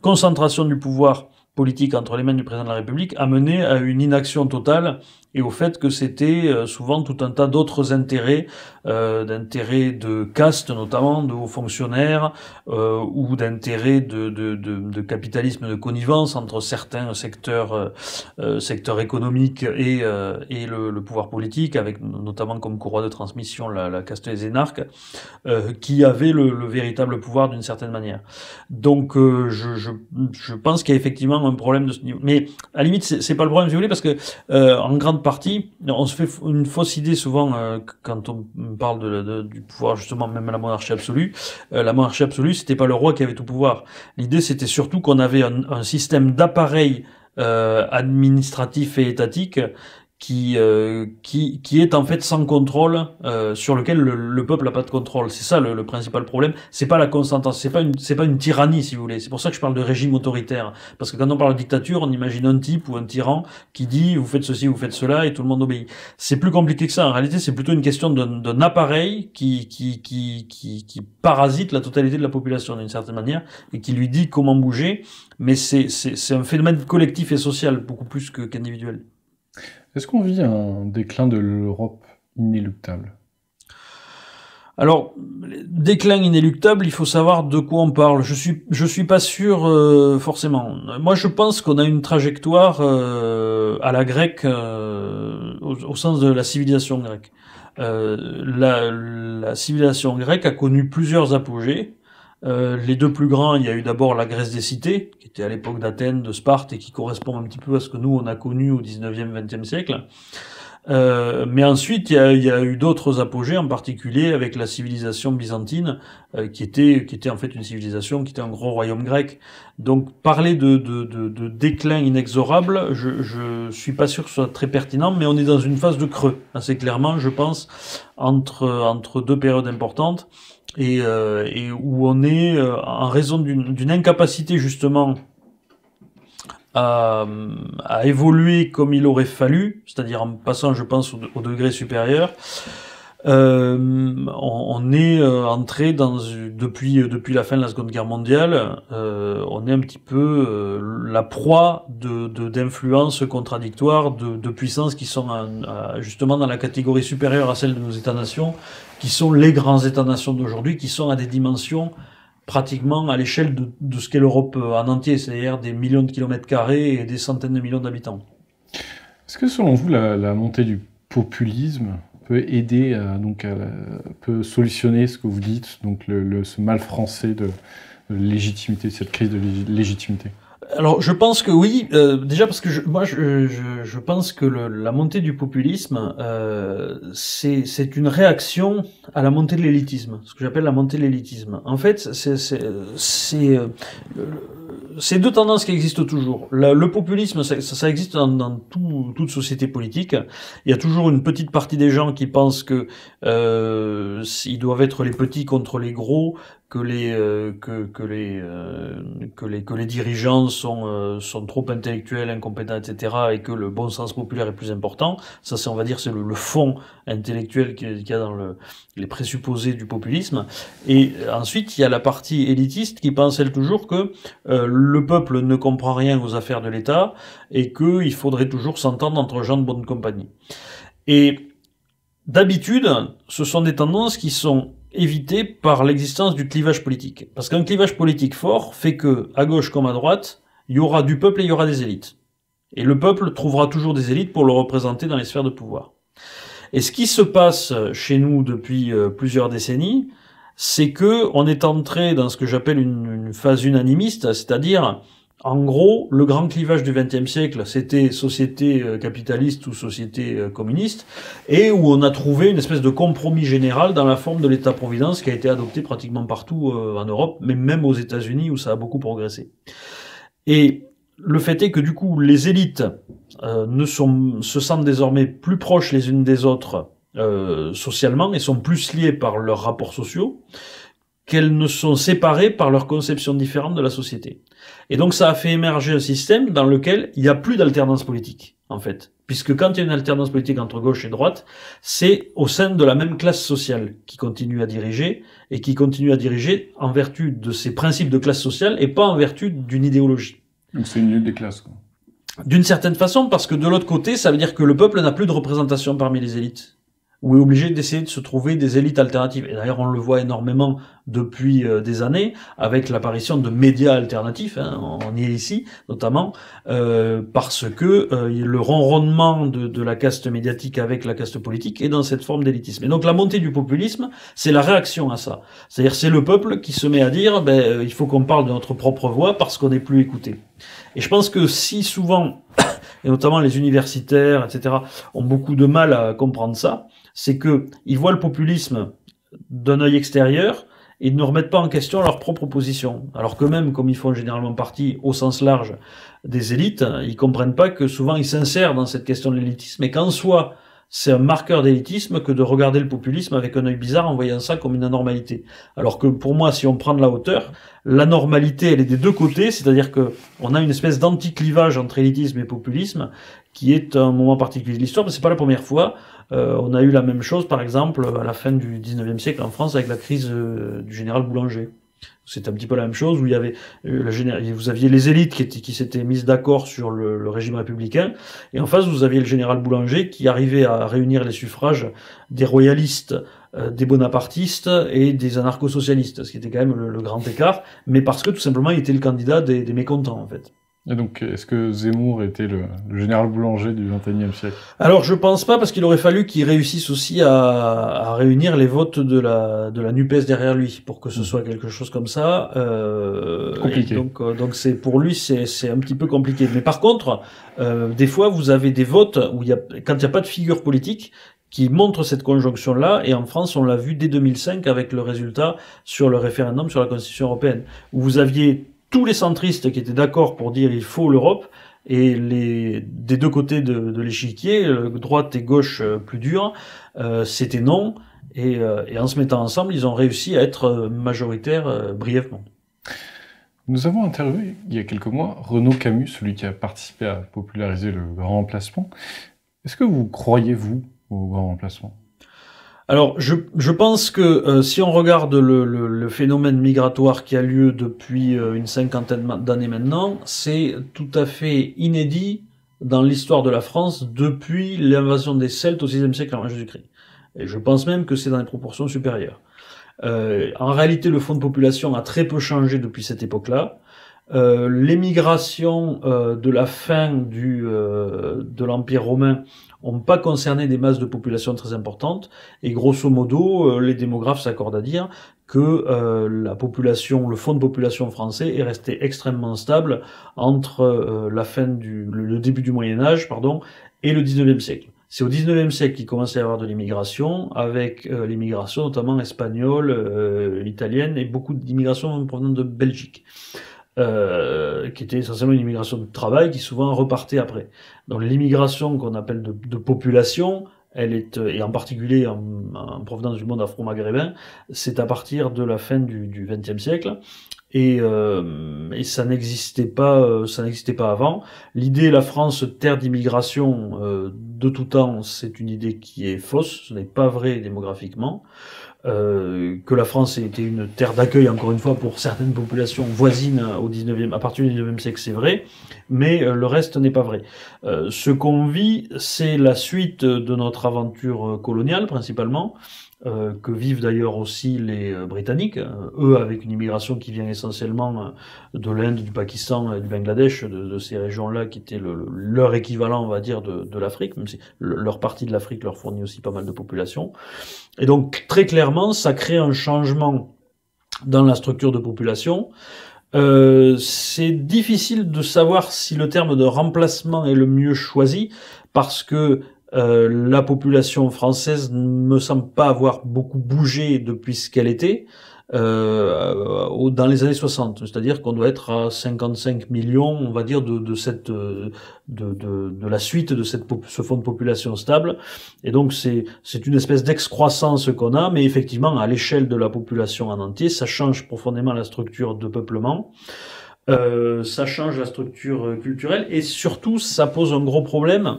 [SPEAKER 2] concentration du pouvoir politique entre les mains du président de la République a mené à une inaction totale et au fait que c'était souvent tout un tas d'autres intérêts, d'intérêts de caste notamment, de hauts fonctionnaires, ou d'intérêts de capitalisme, de connivence entre certains secteurs économiques et le pouvoir politique, avec notamment comme courroie de transmission la caste des énarques, qui avaient le véritable pouvoir d'une certaine manière. Donc je pense qu'il y a effectivement un problème de ce niveau. Mais à la limite, c'est pas le problème, si vous voulez, parce que en grande partie, on se fait une fausse idée souvent quand on parle du pouvoir, justement, même la monarchie absolue. La monarchie absolue, c'était pas le roi qui avait tout pouvoir. L'idée, c'était surtout qu'on avait un système d'appareil administratif et étatique qui est en fait sans contrôle, sur lequel le peuple n'a pas de contrôle. C'est ça le principal problème. C'est pas la concentration, c'est pas une tyrannie, si vous voulez. C'est pour ça que je parle de régime autoritaire. Parce que quand on parle de dictature, on imagine un type ou un tyran qui dit vous faites ceci, vous faites cela et tout le monde obéit. C'est plus compliqué que ça. En réalité, c'est plutôt une question d'un appareil qui parasite la totalité de la population d'une certaine manière et qui lui dit comment bouger. Mais c'est un phénomène collectif et social beaucoup plus qu'individuel.
[SPEAKER 1] Est-ce qu'on vit un déclin de l'Europe inéluctable?
[SPEAKER 2] Alors, déclin inéluctable, il faut savoir de quoi on parle. Je suis pas sûr forcément. Moi, je pense qu'on a une trajectoire à la grecque, au sens de la civilisation grecque. La civilisation grecque a connu plusieurs apogées. Les deux plus grands, il y a eu d'abord la Grèce des cités, qui était à l'époque d'Athènes, de Sparte, et qui correspond un petit peu à ce que nous, on a connu au 19e, 20e siècle. Mais ensuite, il y a eu d'autres apogées, en particulier avec la civilisation byzantine, qui était en fait une civilisation, qui était un gros royaume grec. Donc, parler de déclin inexorable, je suis pas sûr que ce soit très pertinent, mais on est dans une phase de creux, assez clairement, je pense, entre deux périodes importantes. Et où on est en raison d'une incapacité justement à évoluer comme il aurait fallu, c'est-à-dire en passant, je pense, au degré supérieur. On est entré depuis la fin de la Seconde Guerre mondiale, on est un petit peu la proie d'influences contradictoires, de puissances qui sont justement dans la catégorie supérieure à celle de nos États-nations, qui sont les grands États-nations d'aujourd'hui, qui sont à des dimensions pratiquement à l'échelle de ce qu'est l'Europe en entier, c'est-à-dire des millions de kilomètres carrés et des centaines de millions d'habitants.
[SPEAKER 1] Est-ce que selon vous, la montée du populisme peut aider, peut solutionner ce que vous dites, donc ce mal français de légitimité, cette crise de légitimité?
[SPEAKER 2] Alors, je pense que oui, déjà parce que je pense que la montée du populisme, c'est une réaction à la montée de l'élitisme, ce que j'appelle la montée de l'élitisme. En fait, c'est deux tendances qui existent toujours. Le populisme, ça existe dans toute société politique. Il y a toujours une petite partie des gens qui pensent que ils doivent être les petits contre les gros, que les dirigeants sont trop intellectuels, incompétents, etc., et que le bon sens populaire est plus important. Ça, on va dire, c'est le fond intellectuel qu'il y a dans les présupposés du populisme. Et ensuite, il y a la partie élitiste qui pense, elle, toujours que le peuple ne comprend rien aux affaires de l'État et qu'il faudrait toujours s'entendre entre gens de bonne compagnie. Et d'habitude, ce sont des tendances qui sont évitées par l'existence du clivage politique. Parce qu'un clivage politique fort fait que, à gauche comme à droite, il y aura du peuple et il y aura des élites. Et le peuple trouvera toujours des élites pour le représenter dans les sphères de pouvoir. Et ce qui se passe chez nous depuis plusieurs décennies, c'est que on est entré dans ce que j'appelle une phase unanimiste, c'est-à-dire, en gros, le grand clivage du XXe siècle, c'était société capitaliste ou société communiste, et où on a trouvé une espèce de compromis général dans la forme de l'État-providence qui a été adopté pratiquement partout en Europe, mais même aux États-Unis où ça a beaucoup progressé. Et le fait est que du coup, les élites se sentent désormais plus proches les unes des autres socialement et sont plus liées par leurs rapports sociaux qu'elles ne sont séparées par leur conception différente de la société. Et donc ça a fait émerger un système dans lequel il n'y a plus d'alternance politique, en fait. Puisque quand il y a une alternance politique entre gauche et droite, c'est au sein de la même classe sociale qui continue à diriger, et qui continue à diriger en vertu de ses principes de classe sociale et pas en vertu d'une idéologie.
[SPEAKER 1] Donc c'est une lutte des classes, quoi.
[SPEAKER 2] D'une certaine façon, parce que de l'autre côté, ça veut dire que le peuple n'a plus de représentation parmi les élites, ou est obligé d'essayer de se trouver des élites alternatives. Et d'ailleurs, on le voit énormément depuis des années, avec l'apparition de médias alternatifs, hein, on y est ici, notamment, parce que le ronronnement de la caste médiatique avec la caste politique est dans cette forme d'élitisme. Et donc la montée du populisme, c'est la réaction à ça. C'est-à-dire c'est le peuple qui se met à dire, il faut qu'on parle de notre propre voix parce qu'on n'est plus écouté. Et je pense que si souvent, et notamment les universitaires, etc., ont beaucoup de mal à comprendre ça, c'est que ils voient le populisme d'un œil extérieur et ils ne remettent pas en question leur propre position. Alors que même, comme ils font généralement partie, au sens large, des élites, ils comprennent pas que souvent ils s'insèrent dans cette question de l'élitisme et qu'en soi, c'est un marqueur d'élitisme que de regarder le populisme avec un œil bizarre en voyant ça comme une anormalité. Alors que pour moi, si on prend de la hauteur, l'anormalité, elle est des deux côtés, c'est-à-dire que on a une espèce d'anti-clivage entre élitisme et populisme qui est un moment particulier de l'histoire, mais c'est pas la première fois. On a eu la même chose, par exemple, à la fin du 19e siècle en France avec la crise du général Boulanger. C'est un petit peu la même chose où il y avait vous aviez les élites qui s'étaient mises d'accord sur le régime républicain et en face vous aviez le général Boulanger qui arrivait à réunir les suffrages des royalistes, des bonapartistes et des anarcho-socialistes, ce qui était quand même le grand écart, mais parce que tout simplement il était le candidat des mécontents en fait.
[SPEAKER 1] Et donc, est-ce que Zemmour était le général Boulanger du XXIe siècle?
[SPEAKER 2] Alors, je pense pas, parce qu'il aurait fallu qu'il réussisse aussi à réunir les votes de la NUPES derrière lui, pour que ce soit quelque chose comme ça.
[SPEAKER 1] Compliqué.
[SPEAKER 2] Donc c'est, pour lui, c'est un petit peu compliqué. Mais par contre, des fois, vous avez des votes où quand il n'y a pas de figure politique, qui montre cette conjonction-là, et en France, on l'a vu dès 2005 avec le résultat sur le référendum sur la Constitution européenne, où vous aviez tous les centristes qui étaient d'accord pour dire il faut l'Europe, et des deux côtés de l'échiquier, droite et gauche plus dure, c'était non, et en se mettant ensemble, ils ont réussi à être majoritaires brièvement.
[SPEAKER 1] Nous avons interviewé il y a quelques mois Renaud Camus, celui qui a participé à populariser le grand remplacement. Est-ce que vous croyez, vous, au grand remplacement ?
[SPEAKER 2] Alors, je pense que si on regarde le phénomène migratoire qui a lieu depuis une cinquantaine d'années maintenant, c'est tout à fait inédit dans l'histoire de la France depuis l'invasion des Celtes au VIe siècle avant Jésus-Christ. Et je pense même que c'est dans des proportions supérieures. En réalité, le fonds de population a très peu changé depuis cette époque-là. L'émigration de la fin de l'Empire romain n'ont pas concerné des masses de population très importantes, et grosso modo, les démographes s'accordent à dire que la population, le fonds de population français est resté extrêmement stable entre le début du Moyen Âge, et le 19e siècle. C'est au 19e siècle qu'il commence à y avoir de l'immigration, avec l'immigration notamment espagnole, italienne, et beaucoup d'immigration provenant de Belgique. Qui était essentiellement une immigration de travail qui souvent repartait après. Donc l'immigration qu'on appelle de population, elle est, et en particulier en provenance du monde afro-maghrébin, c'est à partir de la fin du XXe siècle. Et ça n'existait pas avant. L'idée la France terre d'immigration de tout temps, c'est une idée qui est fausse, ce n'est pas vrai démographiquement. Que la France était une terre d'accueil, encore une fois, pour certaines populations voisines à partir du 19e siècle, c'est vrai, mais le reste n'est pas vrai. Ce qu'on vit, c'est la suite de notre aventure coloniale, principalement, que vivent d'ailleurs aussi les Britanniques, eux avec une immigration qui vient essentiellement de l'Inde, du Pakistan et du Bangladesh, de ces régions-là qui étaient leur équivalent, on va dire, de l'Afrique, même si leur partie de l'Afrique leur fournit aussi pas mal de population. Et donc très clairement, ça crée un changement dans la structure de population. C'est difficile de savoir si le terme de remplacement est le mieux choisi, parce que la population française ne me semble pas avoir beaucoup bougé depuis ce qu'elle était dans les années 60. C'est-à-dire qu'on doit être à 55 millions, on va dire, de la suite de ce fonds de population stable. Et donc c'est une espèce d'excroissance qu'on a, mais effectivement à l'échelle de la population en entier, ça change profondément la structure de peuplement. Ça change la structure culturelle et surtout ça pose un gros problème,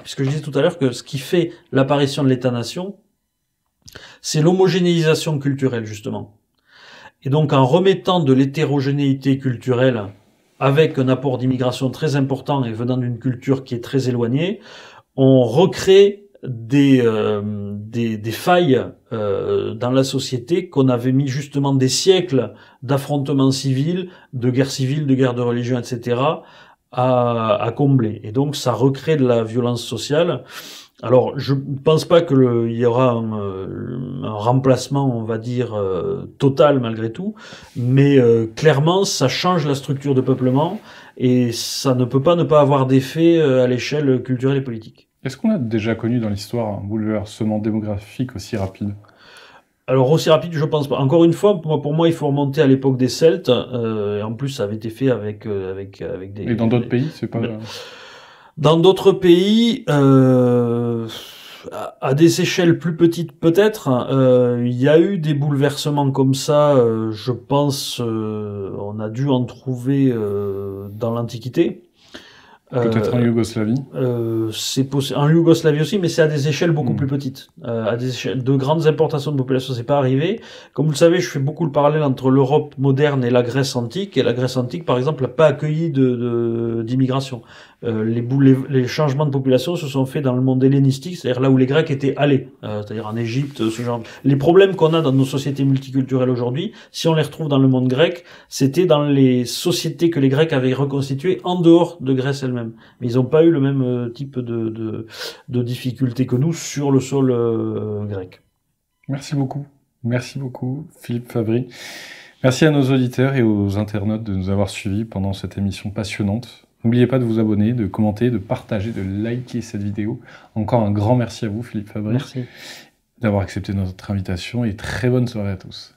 [SPEAKER 2] puisque je disais tout à l'heure que ce qui fait l'apparition de l'État-nation, c'est l'homogénéisation culturelle justement. Et donc en remettant de l'hétérogénéité culturelle avec un apport d'immigration très important et venant d'une culture qui est très éloignée, on recrée des failles dans la société qu'on avait mis justement des siècles d'affrontements civils, de guerres civiles, de guerres de religion, etc. à combler. Et donc ça recrée de la violence sociale. Alors je ne pense pas que il y aura un remplacement, on va dire, total malgré tout, mais clairement ça change la structure de peuplement et ça ne peut pas ne pas avoir d'effet à l'échelle culturelle et politique.
[SPEAKER 1] Est-ce qu'on a déjà connu dans l'histoire un bouleversement démographique aussi rapide?
[SPEAKER 2] Alors aussi rapide, je pense pas. Encore une fois, pour moi, il faut remonter à l'époque des Celtes. Et en plus, ça avait été fait avec des.
[SPEAKER 1] Et dans d'autres pays, c'est pas.
[SPEAKER 2] Dans d'autres pays, à des échelles plus petites peut-être, il y a eu des bouleversements comme ça. Je pense, on a dû en trouver dans l'Antiquité.
[SPEAKER 1] Peut-être en Yougoslavie.
[SPEAKER 2] C'est possible en Yougoslavie aussi, mais c'est à des échelles beaucoup plus petites. À des échelles de grandes importations de population, c'est pas arrivé. Comme vous le savez, je fais beaucoup le parallèle entre l'Europe moderne et la Grèce antique. Et la Grèce antique, par exemple, n'a pas accueilli d'immigration. Les changements de population se sont faits dans le monde hellénistique, c'est-à-dire là où les Grecs étaient allés, c'est-à-dire en Égypte, ce genre. Les problèmes qu'on a dans nos sociétés multiculturelles aujourd'hui, si on les retrouve dans le monde grec, c'était dans les sociétés que les Grecs avaient reconstituées en dehors de Grèce elle-même. Mais ils n'ont pas eu le même type de difficultés que nous sur le sol grec.
[SPEAKER 1] Merci beaucoup, Philippe Fabry. Merci à nos auditeurs et aux internautes de nous avoir suivis pendant cette émission passionnante. N'oubliez pas de vous abonner, de commenter, de partager, de liker cette vidéo. Encore un grand merci à vous, Philippe Fabry.
[SPEAKER 2] Merci.
[SPEAKER 1] D'avoir accepté notre invitation et très bonne soirée à tous.